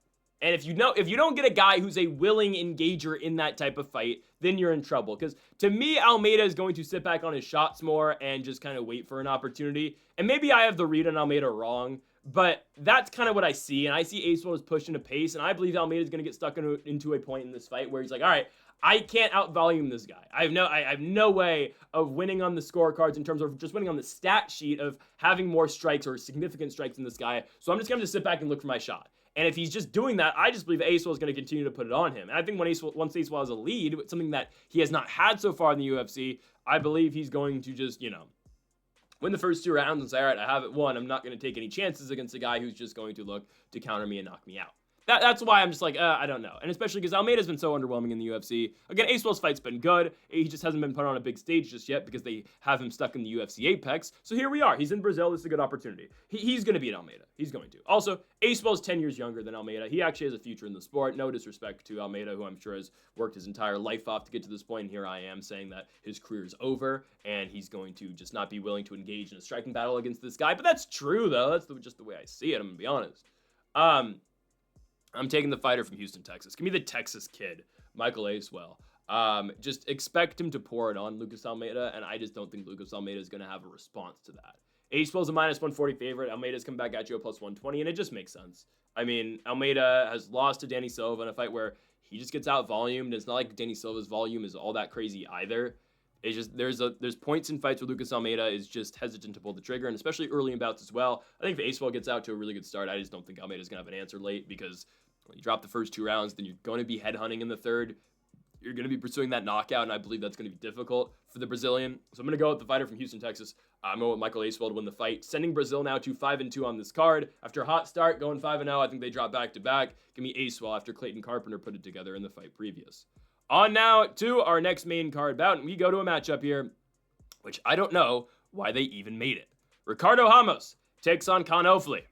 And if you don't get a guy who's a willing engager in that type of fight, then you're in trouble. Because to me, Almeida is going to sit back on his shots more and just kind of wait for an opportunity. And maybe I have the read on Almeida wrong, but that's kind of what I see. And I see Aswell is pushing a pace, and I believe Almeida is going to get stuck into a point in this fight where he's like, all right, I can't out-volume this guy. I have no way of winning on the scorecards in terms of just winning on the stat sheet of having more strikes or significant strikes in this guy. So I'm just going to sit back and look for my shot. And if he's just doing that, I just believe Aswell is going to continue to put it on him. And I think once Aswell has a lead, something that he has not had so far in the UFC, I believe he's going to just, win the first 2 rounds and say, all right, I have it won. I'm not going to take any chances against a guy who's just going to look to counter me and knock me out. That's why I'm just like, I don't know. And especially because Almeida's been so underwhelming in the UFC. Again, Aswell's fight's been good. He just hasn't been put on a big stage just yet because they have him stuck in the UFC Apex. So here we are. He's in Brazil. This is a good opportunity. He's going to beat Almeida. He's going to. Also, Aswell's 10 years younger than Almeida. He actually has a future in the sport. No disrespect to Almeida, who I'm sure has worked his entire life off to get to this point. And here I am saying that his career is over and he's going to just not be willing to engage in a striking battle against this guy. But that's true, though. That's just the way I see it. I'm going to be honest. I'm taking the fighter from Houston, Texas. Give me the Texas kid, Michael Aswell. Just expect him to pour it on Lucas Almeida, and I just don't think Lucas Almeida is going to have a response to that. Aswell's a -140 favorite. Almeida's come back at you a +120, and it just makes sense. I mean, Almeida has lost to Danny Silva in a fight where he just gets out-volumed. It's not like Danny Silva's volume is all that crazy either. It's just there's points in fights where Lucas Almeida is just hesitant to pull the trigger, and especially early in bouts as well. I think if Aswell gets out to a really good start, I just don't think Almeida's going to have an answer late because when you drop the first 2 rounds, then you're going to be headhunting in the third. You're going to be pursuing that knockout, and I believe that's going to be difficult for the Brazilian. So I'm going to go with the fighter from Houston, Texas. I'm going with Michael Aswell to win the fight, sending Brazil now to 5-2 on this card. After a hot start, going 5-0, I think they drop back-to-back. Give me Aswell after Clayton Carpenter put it together in the fight previous. On now to our next main card bout, and we go to a matchup here, which I don't know why they even made it. Ricardo Ramos takes on Ofli.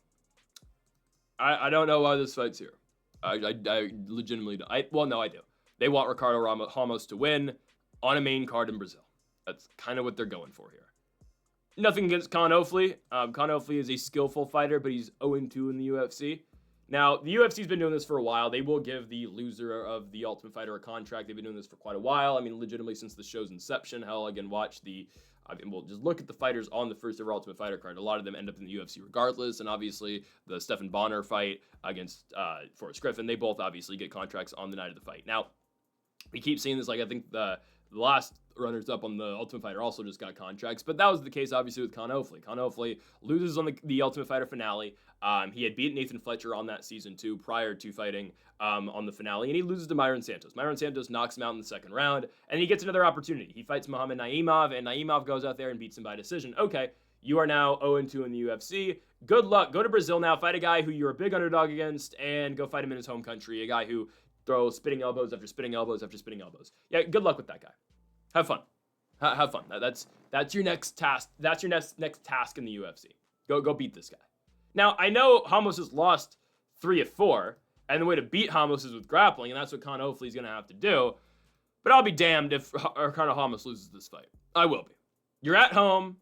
I don't know why this fight's here. I legitimately don't. Well, no, I do. They want Ricardo Ramos to win on a main card in Brazil. That's kind of what they're going for here. Nothing against Ofli. Ofli is a skillful fighter, but he's 0-2 in the UFC. Now, the UFC's been doing this for a while. They will give the loser of the Ultimate Fighter a contract. They've been doing this for quite a while. I mean, legitimately since the show's inception. Hell, again, we'll just look at the fighters on the first ever Ultimate Fighter card. A lot of them end up in the UFC regardless, and obviously the Stephan Bonner fight against Forrest Griffin, they both obviously get contracts on the night of the fight. Now, we keep seeing this, like I think the last runners-up on the Ultimate Fighter also just got contracts, but that was the case obviously with Ofli. Ofli loses on the Ultimate Fighter finale. He had beaten Nathan Fletcher on that season too prior to fighting on the finale, and he loses to Myron Santos. Myron Santos knocks him out in the second round, and he gets another opportunity. He fights Muhammad Naimov, and Naimov goes out there and beats him by decision. Okay, you are now 0-2 in the UFC. Good luck. Go to Brazil now, fight a guy who you're a big underdog against, and go fight him in his home country, a guy who throws spinning elbows after spinning elbows after spinning elbows. Yeah, good luck with that guy. Have fun. Have fun. That's your next task. That's your next task in the UFC. Go beat this guy. Now, I know Ramos has lost 3 of 4, and the way to beat Ramos is with grappling, and that's what Ofli is going to have to do. But I'll be damned if Ricardo Ramos loses this fight. I will be. You're at home.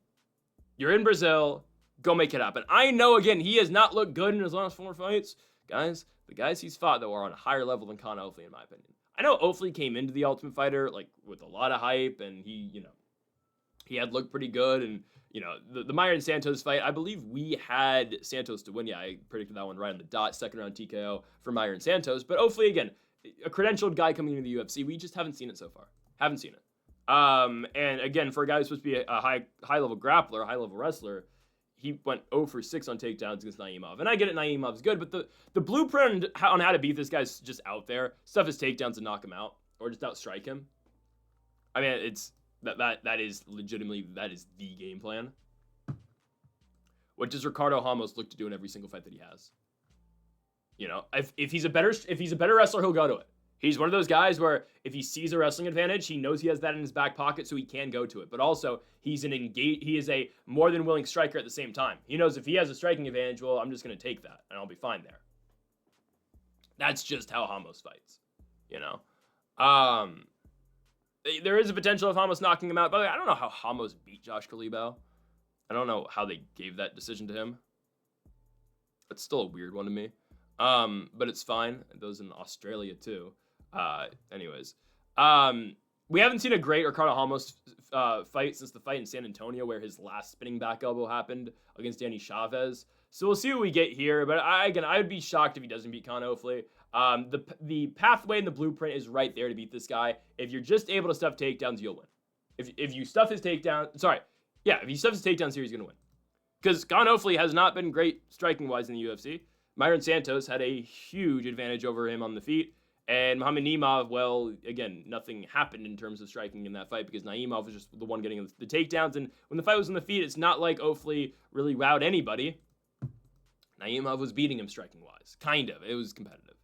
You're in Brazil. Go make it happen. I know, again, he has not looked good in his last 4 fights. Guys, the guys he's fought, though, are on a higher level than Ofli, in my opinion. I know Ofli came into the Ultimate Fighter, like, with a lot of hype, and he had looked pretty good, and, the Myron Santos fight, I believe we had Santos to win. Yeah, I predicted that one right on the dot. Second round TKO for Myron Santos. But Ofli, again, a credentialed guy coming into the UFC. We just haven't seen it so far. Haven't seen it. And again, for a guy who's supposed to be a high-level grappler, a high-level wrestler, he went 0 for 6 on takedowns against Naimov. And I get it, Naimov's good, but the blueprint on how to beat this guy's just out there. Stuff his takedowns and knock him out, or just outstrike him. I mean, it's that is legitimately, that is the game plan. What does Ricardo Ramos look to do in every single fight that he has? If he's a better wrestler, he'll go to it. He's one of those guys where if he sees a wrestling advantage, he knows he has that in his back pocket, so he can go to it. But also, he is a more than willing striker at the same time. He knows if he has a striking advantage, well, I'm just going to take that, and I'll be fine there. That's just how Ramos fights, There is a potential of Ramos knocking him out. By the way, I don't know how Ramos beat Josh Kalibao. I don't know how they gave that decision to him. It's still a weird one to me. But it's fine. Those in Australia too. Anyways, we haven't seen a great Ricardo Ramos fight since the fight in San Antonio where his last spinning back elbow happened against Danny Chavez. So we'll see what we get here. But I would be shocked if he doesn't beat Ofli. The pathway and the blueprint is right there to beat this guy. If you're just able to stuff takedowns, you'll win. If you stuff his takedown, if you stuff his takedowns here, he's gonna win. Because Ofli has not been great striking wise in the UFC. Myron Santos had a huge advantage over him on the feet. And Muhammad Naimov, well, again, nothing happened in terms of striking in that fight because Naimov was just the one getting the takedowns. And when the fight was on the feet, it's not like Ofli really wowed anybody. Naimov was beating him striking-wise. Kind of. It was competitive.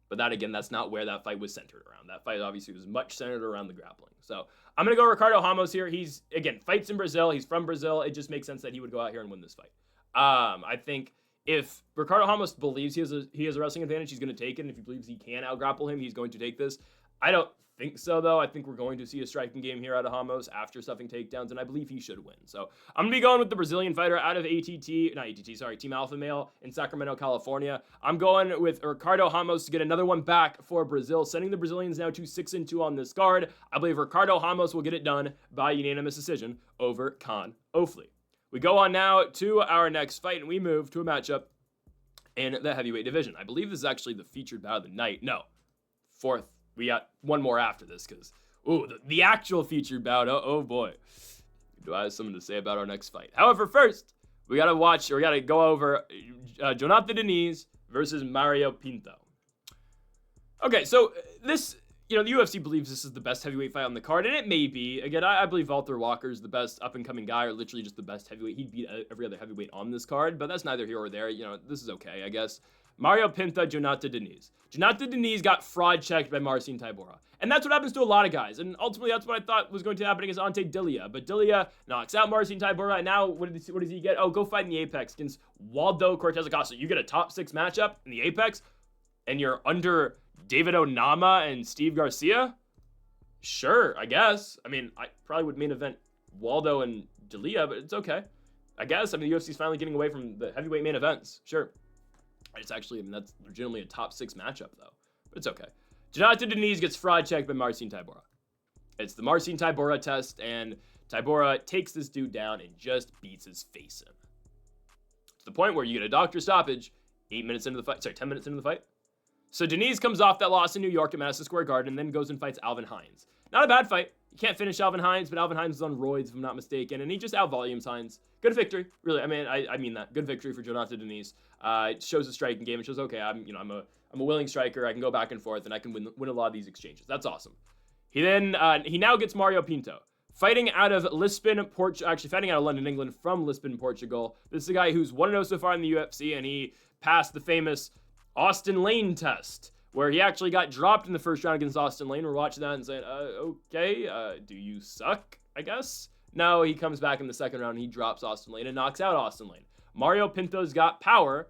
But that, again, that's not where that fight was centered around. That fight, obviously, was much centered around the grappling. So I'm going to go Ricardo Ramos here. He's, again, fights in Brazil. He's from Brazil. It just makes sense that he would go out here and win this fight. I think if Ricardo Ramos believes he has a wrestling advantage, he's going to take it. And if he believes he can out-grapple him, he's going to take this. I don't think so, though. I think we're going to see a striking game here out of Ramos after stuffing takedowns, and I believe he should win. So I'm going to be going with the Brazilian fighter out of Team Alpha Male in Sacramento, California. I'm going with Ricardo Ramos to get another one back for Brazil, sending the Brazilians now to 6-2 on this card. I believe Ricardo Ramos will get it done by unanimous decision over Khan Ofli. We go on now to our next fight, and we move to a matchup in the heavyweight division. I believe this is actually the featured bout of the night. No, fourth. We got one more after this because, the actual featured bout. Oh boy. Do I have something to say about our next fight? However, first, we got to go over Jonathan Diniz versus Mario Pinto. Okay, so this, the UFC believes this is the best heavyweight fight on the card, and it may be. Again, I believe Walter Walker is the best up-and-coming guy, or literally just the best heavyweight. He'd beat every other heavyweight on this card, but that's neither here or there. This is okay, I guess. Mario Pinto, Jonathan Diniz. Jonathan Diniz got fraud checked by Marcin Tybura. And that's what happens to a lot of guys. And ultimately, that's what I thought was going to happen against Ante Dillia. But Dillia knocks out Marcin Tybura. And now, what does he get? Oh, go fight in the Apex against Waldo Cortez Acosta. You get a top 6 matchup in the Apex, and you're under David Onama and Steve Garcia? Sure, I guess. I mean, I probably would main event Waldo and Dillia, but it's okay. I guess. I mean, the UFC's finally getting away from the heavyweight main events. Sure. It's actually, that's legitimately a top 6 matchup, though. But it's okay. Jonathan Diniz gets fraud checked by Marcin Tybura. It's the Marcin Tybura test, and Tybura takes this dude down and just beats his face in. To the point where you get a doctor stoppage 10 minutes into the fight. So Diniz comes off that loss in New York at Madison Square Garden and then goes and fights Alvin Hines. Not a bad fight. You can't finish Alvin Hines, but Alvin Hines is on roids, if I'm not mistaken, and he just out-volumes Hines. Good victory, really. I mean that. Good victory for Jonathan Diniz. It shows a striking game. It shows, okay, I'm a willing striker. I can go back and forth, and I can win a lot of these exchanges. That's awesome. He now gets Mario Pinto, fighting out of London, England, from Lisbon, Portugal. This is a guy who's 1-0 so far in the UFC, and he passed the famous Austin Lane test, where he actually got dropped in the first round against Austin Lane. We're watching that and saying, okay, do you suck, I guess? No, he comes back in the second round and he drops Austin Lane and knocks out Austin Lane. Mario Pinto's got power,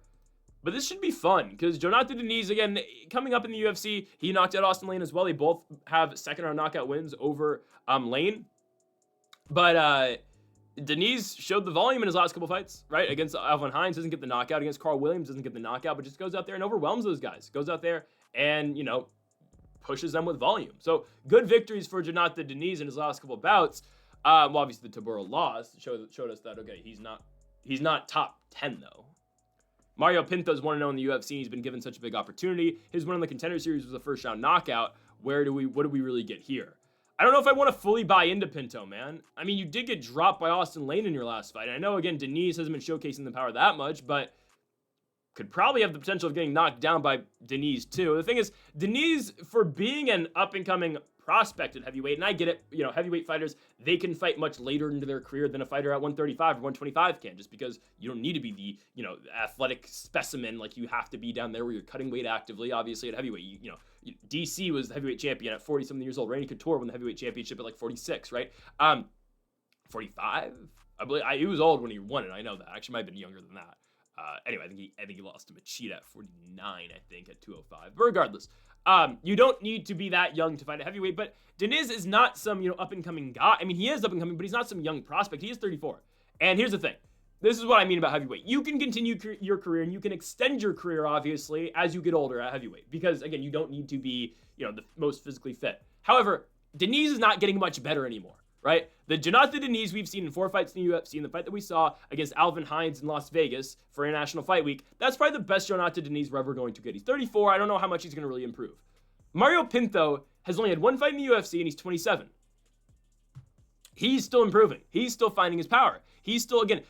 but this should be fun because Jonathan Diniz, again, coming up in the UFC, he knocked out Austin Lane as well. They both have second round knockout wins over Lane. But Diniz showed the volume in his last couple fights, right? Against Alvin Hines, doesn't get the knockout. Against Carl Williams, doesn't get the knockout, but just goes out there and overwhelms those guys. Goes out there and, pushes them with volume. So good victories for Jonathan Diniz in his last couple bouts. Well, obviously the Tybura loss showed us that, okay, he's not top 10 though. Mario Pinto's 1-0 in the UFC. He's been given such a big opportunity. His win in the Contender Series was a first round knockout. What do we really get here? I don't know if I want to fully buy into Pinto, man. I mean, you did get dropped by Austin Lane in your last fight. And I know, again, Diniz hasn't been showcasing the power that much, but could probably have the potential of getting knocked down by Diniz too. The thing is, Diniz, for being an up-and-coming prospect at heavyweight, and I get it, heavyweight fighters, they can fight much later into their career than a fighter at 135 or 125 can, just because you don't need to be the, athletic specimen like you have to be down there where you're cutting weight actively. Obviously at heavyweight, DC was the heavyweight champion at 40-something years old. Randy Couture won the heavyweight championship at like 46, right? 45? I believe he was old when he won it. I know that. Actually, might have been younger than that. Anyway, I think he lost to Mesquita at 49, I think, at 205. But regardless, you don't need to be that young to fight a heavyweight, but Diniz is not some, up-and-coming guy. I mean, he is up-and-coming, but he's not some young prospect. He is 34. And here's the thing. This is what I mean about heavyweight. You can continue your career, and you can extend your career, obviously, as you get older at heavyweight. Because, again, you don't need to be, the most physically fit. However, Diniz is not getting much better anymore. Right? The Jonathan Diniz we've seen in 4 fights in the UFC, and the fight that we saw against Alvin Hines in Las Vegas for International Fight Week, that's probably the best Jonathan Diniz we're ever going to get. He's 34. I don't know how much he's going to really improve. Mario Pinto has only had 1 fight in the UFC, and he's 27. He's still improving. He's still finding his power. He's still, again,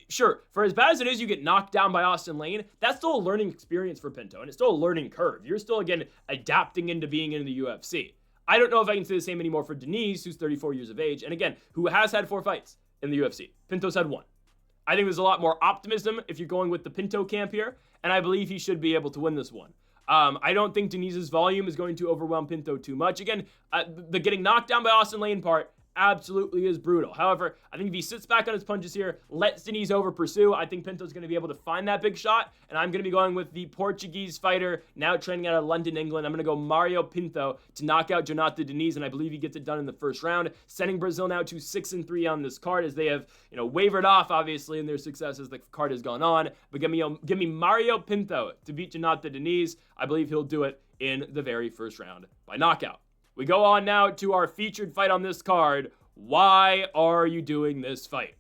sure, for as bad as it is, you get knocked down by Austin Lane, that's still a learning experience for Pinto, and it's still a learning curve. You're still, again, adapting into being in the UFC. I don't know if I can say the same anymore for Diniz, who's 34 years of age, and again, who has had 4 fights in the UFC. Pinto's had 1. I think there's a lot more optimism if you're going with the Pinto camp here, and I believe he should be able to win this one. I don't think Diniz's volume is going to overwhelm Pinto too much. Again, the getting knocked down by Austin Lane part absolutely is brutal. However, I think if he sits back on his punches here, lets Diniz over pursue, I think Pinto's going to be able to find that big shot, and I'm going to be going with the Portuguese fighter, now training out of London, England. I'm going to go Mario Pinto to knock out Jonathan Diniz, and I believe he gets it done in the first round, sending Brazil now to 6-3 on this card as they have, wavered off, obviously, in their success as the card has gone on. But give me Mario Pinto to beat Jonathan Diniz. I believe he'll do it in the very first round by knockout. We go on now to our featured fight on this card. Why are you doing this fight?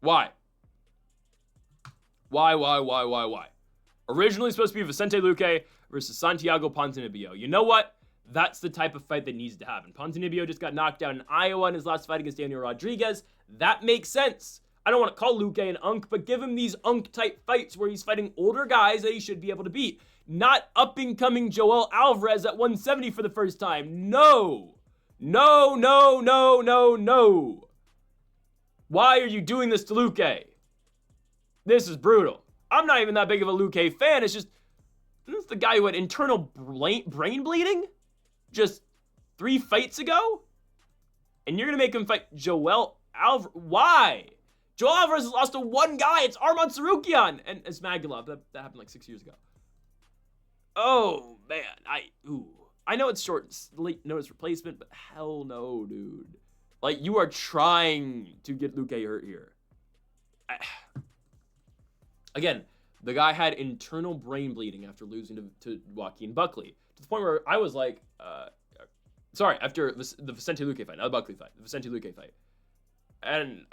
Why? Why? Originally supposed to be Vicente Luque versus Santiago Ponzinibbio. You know what? That's the type of fight that needs to happen. Ponzinibbio just got knocked out in Iowa in his last fight against Daniel Rodriguez. That makes sense. I don't want to call Luque an unk, but give him these unk-type fights where he's fighting older guys that he should be able to beat. Not up-and-coming Joel Alvarez at 170 for the first time. No. Why are you doing this to Luque? This is brutal. I'm not even that big of a Luque fan. It's just, this is the guy who had internal brain bleeding just 3 fights ago? And you're going to make him fight Joel Alvarez? Why? Joel Alvarez has lost to 1 guy. It's Arman Tsarukyan and Ismagulov. That happened like 6 years ago. Oh, man. I know it's short, late notice replacement, but hell no, dude. Like, you are trying to get Luque hurt here. Again, the guy had internal brain bleeding after losing to Joaquin Buckley. To the point where I was like, after the Vicente Luque fight, not the Buckley fight, the Vicente Luque fight. And,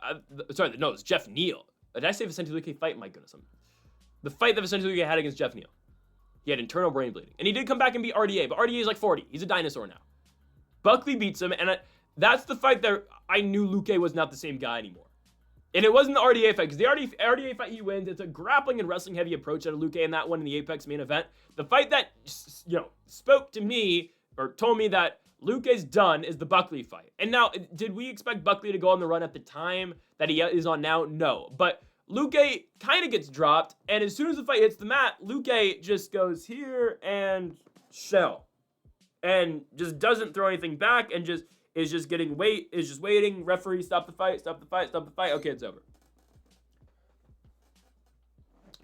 it's Jeff Neal. Did I say Vicente Luque fight? My goodness. The fight that Vicente Luque had against Jeff Neal. He had internal brain bleeding. And he did come back and beat RDA, but RDA is like 40. He's a dinosaur now. Buckley beats him, and that's the fight that I knew Luque was not the same guy anymore. And it wasn't the RDA fight, because the RDA fight he wins, it's a grappling and wrestling heavy approach out of Luque in that one in the Apex main event. The fight that, spoke to me, or told me that Luque's done is the Buckley fight. And now, did we expect Buckley to go on the run at the time that he is on now? No. But Luque kind of gets dropped, and as soon as the fight hits the mat, Luque just goes here and shell. And just doesn't throw anything back, and is just waiting. Referee, stop the fight. Okay, it's over.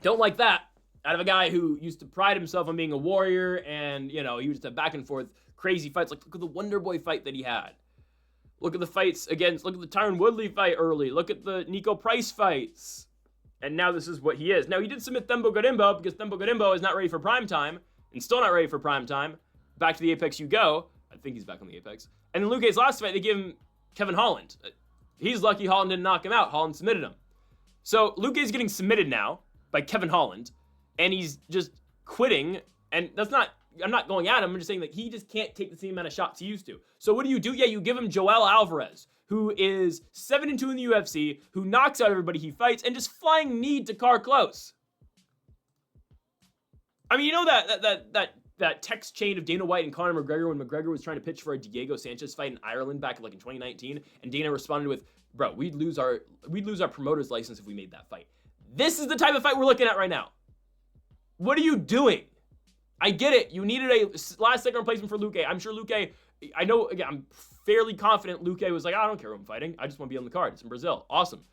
Don't like that out of a guy who used to pride himself on being a warrior, and, he used to have back and forth crazy fights. Like, look at the Wonder Boy fight that he had. Look at the fights look at the Tyron Woodley fight early. Look at the Nico Price fights. And now this is what he is. Now, he did submit Thembo Gorimbo because Thembo Gorimbo is not ready for prime time and still not ready for prime time. Back to the Apex you go. I think he's back on the Apex. And in Luque's last fight, they gave him Kevin Holland. He's lucky Holland didn't knock him out. Holland submitted him. So Luque's getting submitted now by Kevin Holland, and he's just quitting. And I'm not going at him. I'm just saying that he just can't take the same amount of shots he used to. So what do? Yeah, you give him Joel Alvarez, who is 7-2 in the UFC, who knocks out everybody he fights, and just flying knee to Car Close. I mean, that text chain of Dana White and Conor McGregor when McGregor was trying to pitch for a Diego Sanchez fight in Ireland back in 2019, and Dana responded with, "Bro, we'd lose our promoter's license if we made that fight." This is the type of fight we're looking at right now. What are you doing? I get it. You needed a last-second replacement for Luque. I'm sure Luque, I'm fairly confident Luque was like, I don't care who I'm fighting. I just want to be on the card. It's in Brazil. Awesome.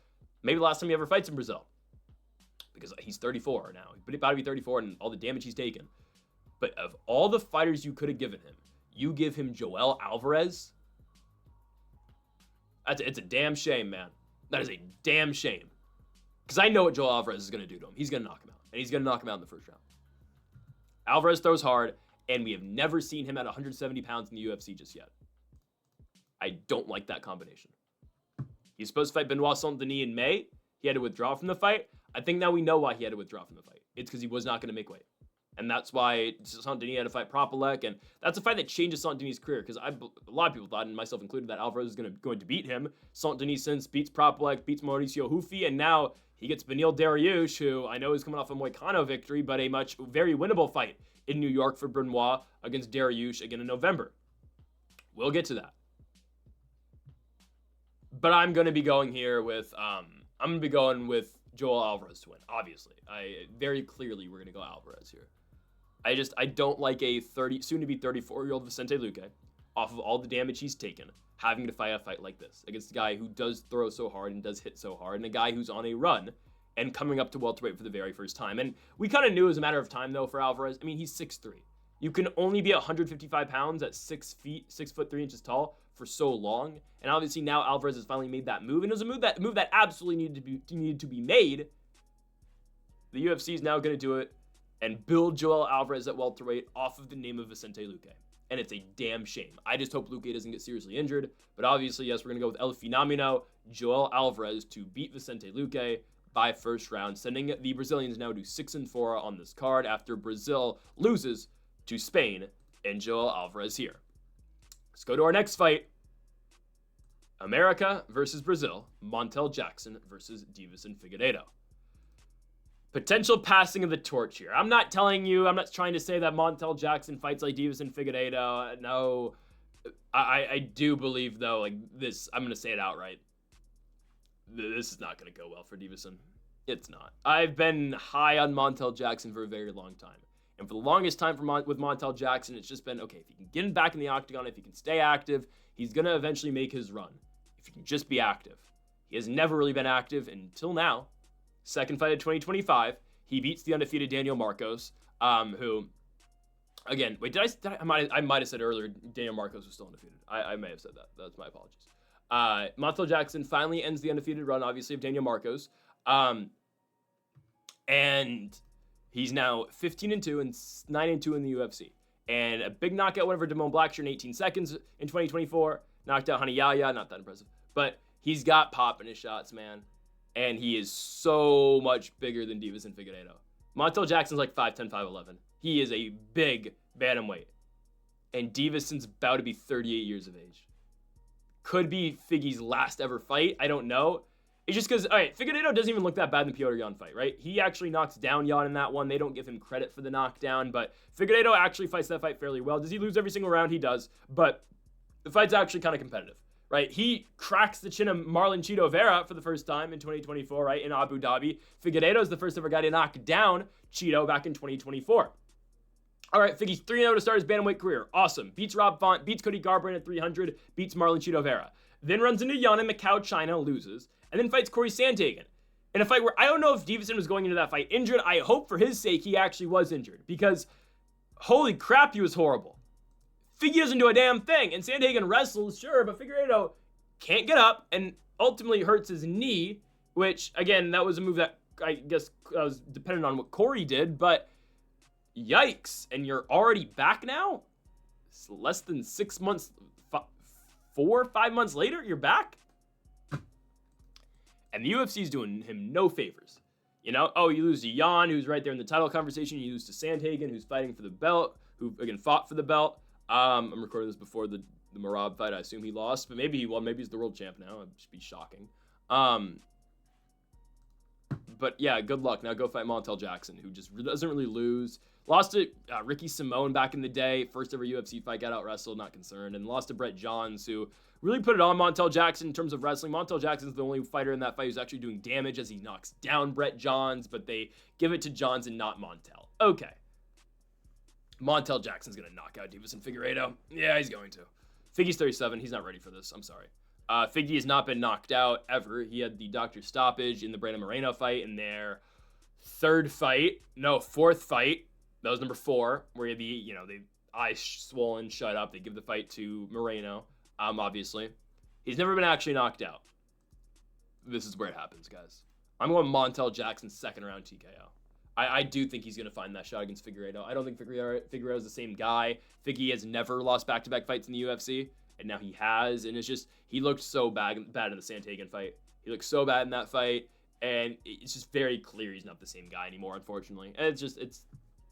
Maybe the last time he ever fights in Brazil. Because he's 34 now. He's about to be 34 and all the damage he's taken. But of all the fighters you could have given him, you give him Joel Alvarez? It's a damn shame, man. That is a damn shame. Because I know what Joel Alvarez is going to do to him. He's going to knock him out. And he's going to knock him out in the first round. Alvarez throws hard, and we have never seen him at 170 pounds in the UFC just yet. I don't like that combination. He's supposed to fight Benoit Saint-Denis in May. He had to withdraw from the fight. I think now we know why he had to withdraw from the fight. It's because he was not going to make weight. And that's why Saint-Denis had to fight Propolek, and that's a fight that changes Saint-Denis' career, because a lot of people thought, and myself included, that Alvarez was going to beat him. Saint-Denis since beats Propolek, beats Mauricio Hufi, and now he gets Beneil Dariush, who I know is coming off a Moicano victory, but a very winnable fight in New York for Benoit against Dariush again in November. We'll get to that. But I'm going to be going here with, Joel Alvarez to win, obviously. Very clearly, we're going to go Alvarez here. I don't like a soon-to-be 34-year-old Vicente Luque, off of all the damage he's taken, having to fight a fight like this against a guy who does throw so hard and does hit so hard, and a guy who's on a run and coming up to welterweight for the very first time. And we kind of knew it was a matter of time, though, for Alvarez. I mean, he's 6'3". You can only be 155 pounds at 6 foot 3 inches tall for so long. And obviously now Alvarez has finally made that move. And it was a move that absolutely needed to be made. The UFC is now going to do it and build Joel Alvarez at welterweight off of the name of Vicente Luque. And it's a damn shame. I just hope Luque doesn't get seriously injured. But obviously, yes, we're going to go with El Phenomeno, Joel Alvarez, to beat Vicente Luque by first round, sending the Brazilians now to 6-4 on this card after Brazil loses to Spain and Joel Alvarez here. Let's go to our next fight. America versus Brazil. Montel Jackson versus Deiveson Figueiredo. Potential passing of the torch here. I'm not trying to say that Montel Jackson fights like Deiveson Figueiredo. No. I do believe, though, like this, I'm going to say it outright. This is not going to go well for Deiveson. It's not. I've been high on Montel Jackson for a very long time. And for the longest time with Montel Jackson, it's just been, okay, if he can get him back in the octagon, if he can stay active, he's going to eventually make his run. If he can just be active. He has never really been active until now. Second fight of 2025, he beats the undefeated Daniel Marcos, who, again, wait, I might have said earlier Daniel Marcos was still undefeated. I may have said that. That's my apologies. Montel Jackson finally ends the undefeated run, obviously, of Daniel Marcos. And he's now 15-2 and 9-2 in the UFC. And a big knockout win over Damone Blackshear in 18 seconds in 2024. Knocked out Hani Yahya, not that impressive. But he's got pop in his shots, man. And he is so much bigger than Deiveson Figueiredo. Montel Jackson's like 5'10", 5'11". He is a big bantamweight. And Deiveson's about to be 38 years of age. Could be Figgy's last ever fight. I don't know. It's just because, all right, Figueiredo doesn't even look that bad in the Petr Yan fight, right? He actually knocks down Yan in that one. They don't give him credit for the knockdown, but Figueiredo actually fights that fight fairly well. Does he lose every single round? He does, but the fight's actually kind of competitive, right? He cracks the chin of Marlon Chito Vera for the first time in 2024, right, in Abu Dhabi. Figueiredo is the first ever guy to knock down Chito back in 2024. All right, Figgy's 3-0 to start his bantamweight career. Awesome. Beats Rob Font, beats Cody Garbrandt at 300, beats Marlon Chito Vera. Then runs into Yan in Macau, China, loses, and then fights Corey Sandhagen. In a fight where I don't know if Deiveson was going into that fight injured. I hope for his sake he actually was injured, because holy crap, he was horrible. Figgy doesn't do a damn thing, and Sandhagen wrestles, sure, but Figueiredo can't get up and ultimately hurts his knee, which, again, that was a move that I guess was dependent on what Corey did, but yikes, and you're already back now? It's less than 6 months, 4 or 5 months later, you're back? And the UFC's doing him no favors. You know, you lose to Yan, who's right there in the title conversation. You lose to Sandhagen, who's fighting for the belt, who, again, fought for the belt. I'm recording this before the Merab fight. I assume he lost, but maybe he won. Maybe he's the world champ now. It'd just be shocking. But yeah, good luck. Now go fight Montel Jackson, who just doesn't really lose. Lost to Ricky Simone back in the day. First ever UFC fight, got out wrestled, not concerned. And lost to Brett Johns, who really put it on Montel Jackson in terms of wrestling. Montel Jackson's the only fighter in that fight who's actually doing damage as he knocks down Brett Johns, but they give it to Johns and not Montel. Okay. Montel Jackson's going to knock out Deiveson Figueiredo. Yeah, he's going to. Figgy's 37. He's not ready for this. I'm sorry. Figgy has not been knocked out ever. He had the doctor stoppage in the Brandon Moreno fight in their fourth fight. That was number 4, where he had the eyes swollen, shut up. They give the fight to Moreno, obviously. He's never been actually knocked out. This is where it happens, guys. I'm going Montel Jackson second round TKO. I do think he's going to find that shot against Figueiredo. I don't think Figueiredo's the same guy. Figgy has never lost back-to-back fights in the UFC, and now he has, and it's just, he looked so bad in the Sandhagen fight. He looked so bad in that fight, and it's just very clear he's not the same guy anymore, unfortunately. And it's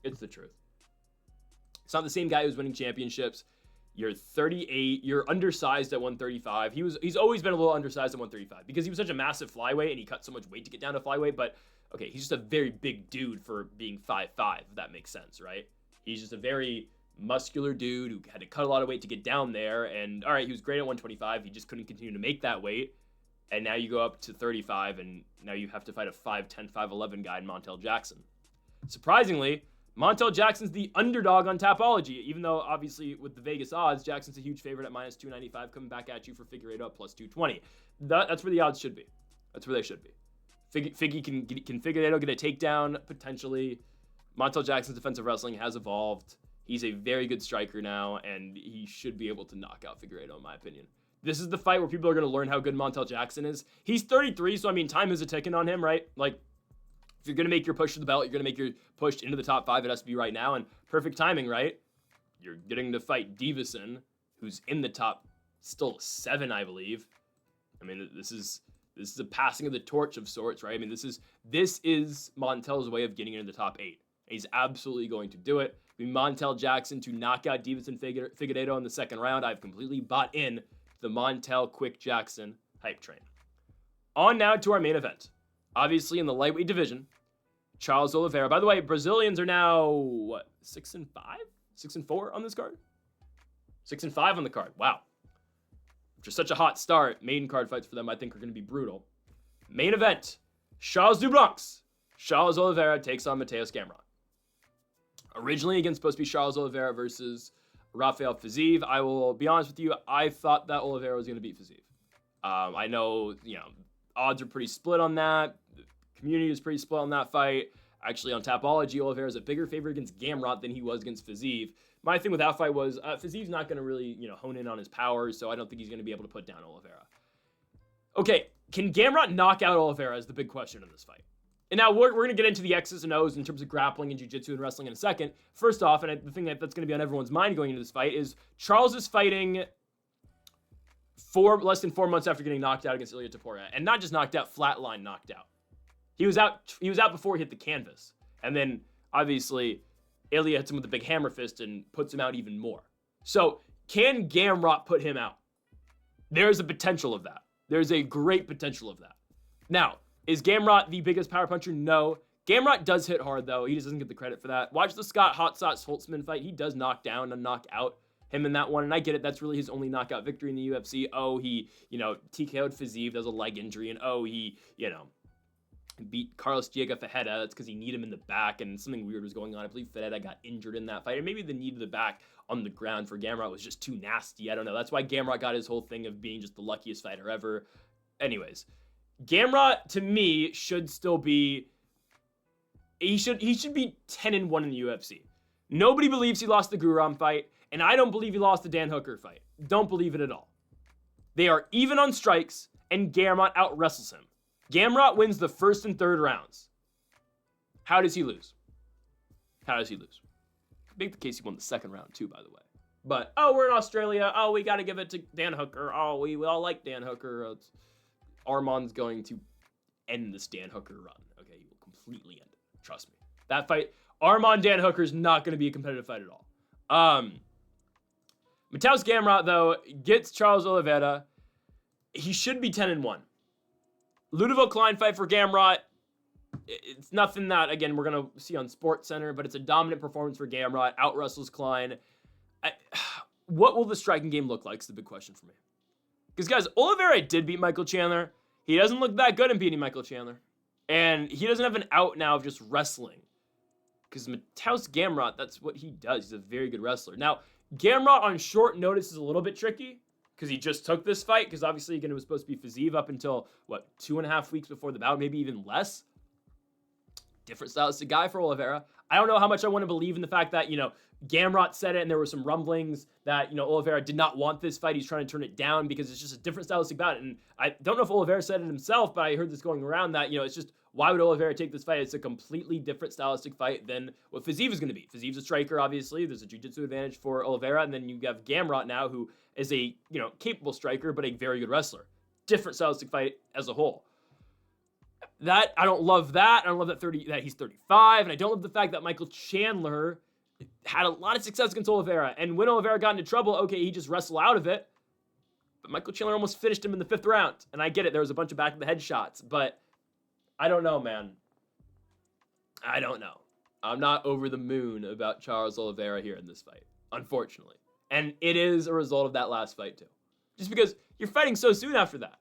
It's the truth. It's not the same guy who's winning championships. You're 38. You're undersized at 135. He's always been a little undersized at 135 because he was such a massive flyweight and he cut so much weight to get down to flyweight. But okay, he's just a very big dude for being 5'5", if that makes sense, right? He's just a very muscular dude who had to cut a lot of weight to get down there. And all right, he was great at 125. He just couldn't continue to make that weight. And now you go up to 35, and now you have to fight a 5'10", 5'11" guy in Montel Jackson. Surprisingly, Montel Jackson's the underdog on Tapology, even though, obviously, with the Vegas odds, Jackson's a huge favorite at minus 295, coming back at you for Figueiredo at plus 220. That's where the odds should be. That's where they should be. Figgy can Figueiredo get a takedown, potentially. Montel Jackson's defensive wrestling has evolved. He's a very good striker now, and he should be able to knock out Figueiredo, in my opinion. This is the fight where people are going to learn how good Montel Jackson is. He's 33, so, I mean, time is a ticking on him, right? Like, if you're going to make your push to the belt, you're going to make your push into the top 5, it has to be right now, and perfect timing, right? You're getting to fight Davison, who's in the top, still 7, I believe. I mean, this is a passing of the torch of sorts, right? I mean, this is Montel's way of getting into the top 8. He's absolutely going to do it. I mean, Montel Jackson to knock out Davison Figueiredo in the second round. I've completely bought in the Montel Quick Jackson hype train. On now to our main event. Obviously, in the lightweight division, Charles Oliveira. By the way, Brazilians are now, what, 6-5? 6-4 on this card? 6-5 on the card. Wow. Just such a hot start. Main card fights for them, I think, are going to be brutal. Main event, Charles do Bronx. Charles Oliveira takes on Mateusz Gamrot. Originally, again, supposed to be Charles Oliveira versus Rafael Fiziev. I will be honest with you, I thought that Oliveira was going to beat Fiziev. I know, odds are pretty split on that. The community is pretty split on that fight. Actually, on Tapology, Oliveira is a bigger favorite against Gamrot than he was against Fiziev. My thing with that fight was Fiziev's not going to really, hone in on his powers, so I don't think he's going to be able to put down Oliveira. Okay, can Gamrot knock out Oliveira is the big question in this fight. And now we're going to get into the X's and O's in terms of grappling and jiu-jitsu and wrestling in a second. First off, and the thing that's going to be on everyone's mind going into this fight is Charles is fighting less than 4 months after getting knocked out against Ilia Topuria. And not just knocked out, flatline knocked out. He was out before he hit the canvas. And then, obviously, Ilia hits him with a big hammer fist and puts him out even more. So, can Gamrot put him out? There's a potential of that. There's a great potential of that. Now, is Gamrot the biggest power puncher? No. Gamrot does hit hard, though. He just doesn't get the credit for that. Watch the Scott Hot Sauce Holtzman fight. He does knock down and knock out him in that one, and I get it. That's really his only knockout victory in the UFC. Oh, he, TKO'd Fiziev. There's a leg injury, and he, beat Carlos Diego Ferreira. That's because he kneed him in the back, and something weird was going on. I believe Ferreira got injured in that fight, or maybe the knee to the back on the ground for Gamrot was just too nasty. I don't know. That's why Gamrot got his whole thing of being just the luckiest fighter ever. Anyways, Gamrot, to me, should still be... He should be 10-1 in the UFC. Nobody believes he lost the Guram fight, and I don't believe he lost the Dan Hooker fight. Don't believe it at all. They are even on strikes, and Gamrot out-wrestles him. Gamrot wins the first and third rounds. How does he lose? Make the case he won the second round, too, by the way. But, we're in Australia. We got to give it to Dan Hooker. We all like Dan Hooker. Arman's going to end this Dan Hooker run. Okay, he will completely end it. Trust me. That fight, Arman-Dan Hooker is not going to be a competitive fight at all. Mateusz Gamrot, though, gets Charles Oliveira. He should be 10-1. Ludovic Klein fight for Gamrot. It's nothing that, again, we're going to see on SportsCenter, but it's a dominant performance for Gamrot. Out-wrestles Klein. What will the striking game look like is the big question for me. Because, guys, Oliveira did beat Michael Chandler. He doesn't look that good in beating Michael Chandler. And he doesn't have an out now of just wrestling. Because Mateusz Gamrot, that's what he does. He's a very good wrestler. Now, Gamrot on short notice is a little bit tricky. Because he just took this fight. Because, obviously, again, it was supposed to be Fiziev up until, 2.5 weeks before the bout. Maybe even less. Different stylistic guy for Oliveira. I don't know how much I want to believe in the fact that, Gamrot said it and there were some rumblings that, Oliveira did not want this fight. He's trying to turn it down because it's just a different stylistic bout. And I don't know if Oliveira said it himself, but I heard this going around that, it's just, why would Oliveira take this fight? It's a completely different stylistic fight than what Fiziev is going to be. Fiziev's a striker, obviously. There's a jiu-jitsu advantage for Oliveira. And then you have Gamrot now, who is a, capable striker, but a very good wrestler. Different stylistic fight as a whole. That, I don't love that. I don't love that he's 35. And I don't love the fact that Michael Chandler had a lot of success against Oliveira. And when Oliveira got into trouble, okay, he just wrestled out of it. But Michael Chandler almost finished him in the 5th round. And I get it. There was a bunch of back of the head shots. But I don't know, man. I don't know. I'm not over the moon about Charles Oliveira here in this fight, unfortunately. And it is a result of that last fight, too. Just because you're fighting so soon after that.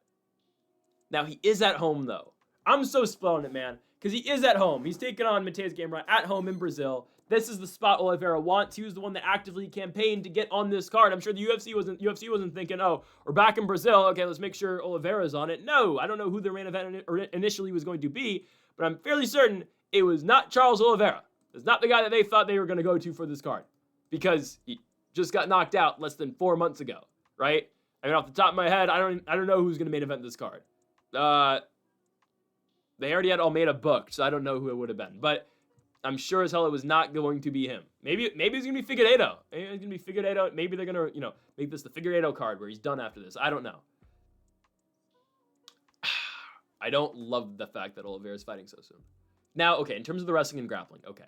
Now, he is at home, though. I'm so split on it, man, because he is at home. He's taking on Mateusz Gamrot at home in Brazil. This is the spot Oliveira wants. He was the one that actively campaigned to get on this card. I'm sure the UFC wasn't thinking, oh, we're back in Brazil. Okay, let's make sure Oliveira's on it. No, I don't know who their main event initially was going to be, but I'm fairly certain it was not Charles Oliveira. It's not the guy that they thought they were going to go to for this card, because he just got knocked out less than 4 months ago, right? I mean, off the top of my head, I don't know who's going to main event this card. They already had Almeida booked, so I don't know who it would have been. But I'm sure as hell it was not going to be him. Maybe it's going to be Figueiredo. Maybe it's going to be Figueiredo. Maybe they're going to, make this the Figueiredo card where he's done after this. I don't know. I don't love the fact that Oliveira's fighting so soon. Now, okay, in terms of the wrestling and grappling, okay.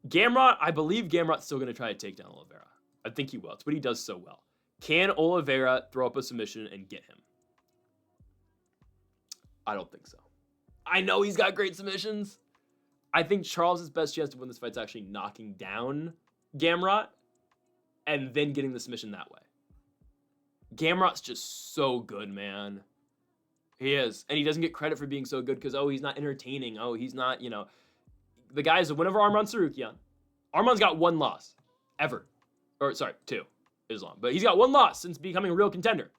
Gamrot, I believe Gamrot's still going to try to take down Oliveira. I think he will. It's what he does so well. Can Oliveira throw up a submission and get him? I don't think so. I know he's got great submissions. I think Charles' best chance to win this fight is actually knocking down Gamrot and then getting the submission that way. Gamrot's just so good, man. He is. And he doesn't get credit for being so good because, oh, he's not entertaining. Oh, he's not, The guy is a win over Arman Tsarukyan. Arman's got 1 loss. Ever. Or, sorry, 2. Islam. But he's got 1 loss since becoming a real contender.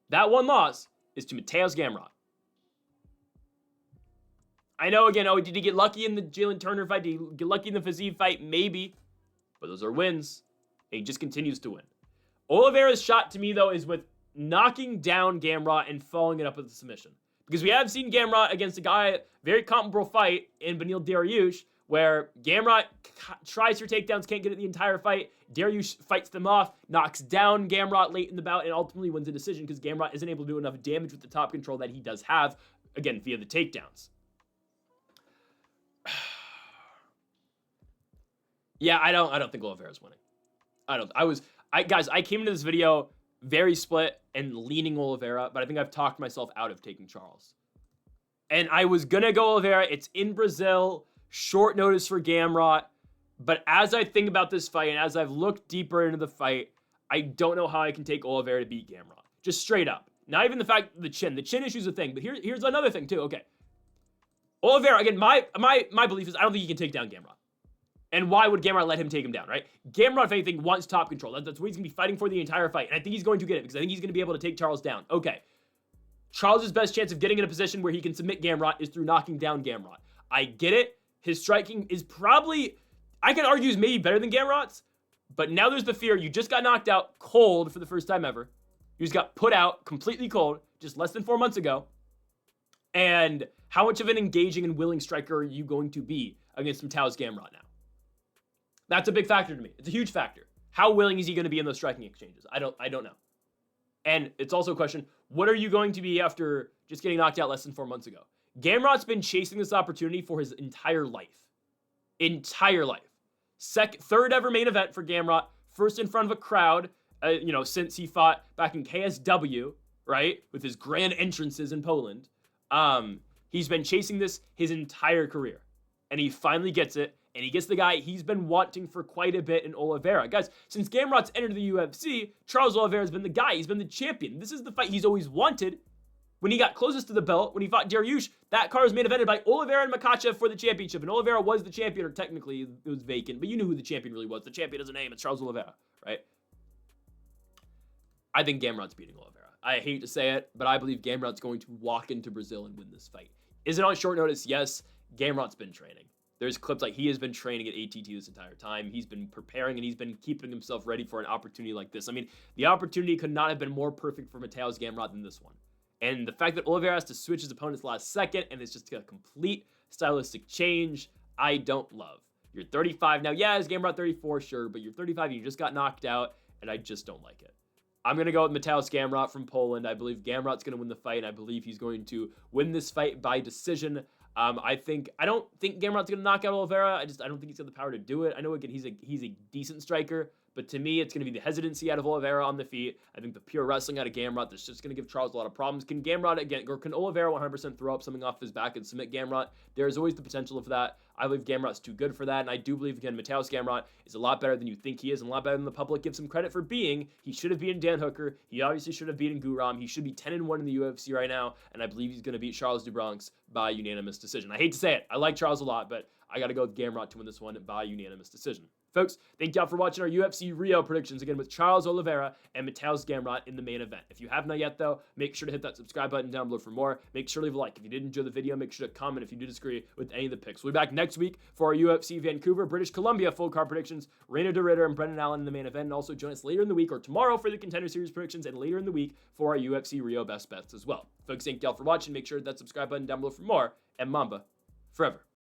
That 1 loss is to Mateusz Gamrot. I know, again, did he get lucky in the Jalen Turner fight? Did he get lucky in the Fiziev fight? Maybe. But those are wins. And he just continues to win. Oliveira's shot, to me, though, is with knocking down Gamrot and following it up with a submission. Because we have seen Gamrot against a guy, very comparable fight in Beneil Dariush, where Gamrot tries for takedowns, can't get it the entire fight. Dariush fights them off, knocks down Gamrot late in the bout, and ultimately wins the decision because Gamrot isn't able to do enough damage with the top control that he does have, again, via the takedowns. Yeah, I don't think Oliveira's winning. Guys, I came into this video very split and leaning Oliveira, but I think I've talked myself out of taking Charles. And I was gonna go Oliveira. It's in Brazil, short notice for Gamrot. But as I think about this fight and as I've looked deeper into the fight, I don't know how I can take Oliveira to beat Gamrot. Just straight up. Not even the fact the chin issue's a thing, but here's another thing too. Okay. Oliveira, again, my belief is I don't think he can take down Gamrot. And why would Gamrot let him take him down, right? Gamrot, if anything, wants top control. That's what he's going to be fighting for the entire fight. And I think he's going to get it because I think he's going to be able to take Charles down. Okay. Charles' best chance of getting in a position where he can submit Gamrot is through knocking down Gamrot. I get it. His striking is probably, I can argue, is maybe better than Gamrot's. But now there's the fear. You just got knocked out cold for the first time ever. You just got put out completely cold just less than 4 months ago. And how much of an engaging and willing striker are you going to be against Mateusz Gamrot now? That's a big factor to me. It's a huge factor. How willing is he going to be in those striking exchanges? I don't know. And it's also a question, what are you going to be after just getting knocked out less than 4 months ago? Gamrot's been chasing this opportunity for his entire life. Entire life. Third ever main event for Gamrot. First in front of a crowd, since he fought back in KSW, right? With his grand entrances in Poland. He's been chasing this his entire career. And he finally gets it. And he gets the guy he's been wanting for quite a bit in Oliveira. Guys, since Gamrot's entered the UFC, Charles Oliveira's been the guy. He's been the champion. This is the fight he's always wanted. When he got closest to the belt, when he fought Dariush, that card was main evented by Oliveira and Makhachev for the championship. And Oliveira was the champion, or technically it was vacant. But you knew who the champion really was. The champion has a name. It's Charles Oliveira, right? I think Gamrot's beating Oliveira. I hate to say it, but I believe Gamrot's going to walk into Brazil and win this fight. Is it on short notice? Yes. Gamrot's been training. There's clips like he has been training at ATT this entire time. He's been preparing and he's been keeping himself ready for an opportunity like this. I mean, the opportunity could not have been more perfect for Mateusz Gamrot than this one. And the fact that Oliveira has to switch his opponent's last second and it's just a complete stylistic change, I don't love. You're 35 now. Yeah, is Gamrot 34? Sure, but you're 35 and you just got knocked out, and I just don't like it. I'm going to go with Mateusz Gamrot from Poland. I believe Gamrot's going to win the fight, and I believe he's going to win this fight by decision. I don't think Gamrot's going to knock out Oliveira. I don't think he's got the power to do it. I know, again, he's a decent striker, but to me, it's going to be the hesitancy out of Oliveira on the feet. I think the pure wrestling out of Gamrot, that's just going to give Charles a lot of problems. Can Gamrot, again, or can Oliveira 100% throw up something off his back and submit Gamrot? There's always the potential for that. I believe Gamrot's too good for that, and I do believe, again, Mateusz Gamrot is a lot better than you think he is, and a lot better than the public gives him credit for being. He should have beaten Dan Hooker. He obviously should have beaten Guram. He should be 10-1 in the UFC right now, and I believe he's going to beat Charles do Bronx by unanimous decision. I hate to say it. I like Charles a lot, but I got to go with Gamrot to win this one by unanimous decision. Folks, thank y'all for watching our UFC Rio predictions, again, with Charles Oliveira and Mateusz Gamrot in the main event. If you have not yet, though, make sure to hit that subscribe button down below for more. Make sure to leave a like. If you did enjoy the video, make sure to comment if you do disagree with any of the picks. We'll be back next week for our UFC Vancouver, British Columbia full card predictions. Reina de Ritter and Brendan Allen in the main event, and also join us later in the week or tomorrow for the Contender Series predictions, and later in the week for our UFC Rio best bets as well. Folks, thank y'all for watching. Make sure to hit that subscribe button down below for more, and Mamba forever.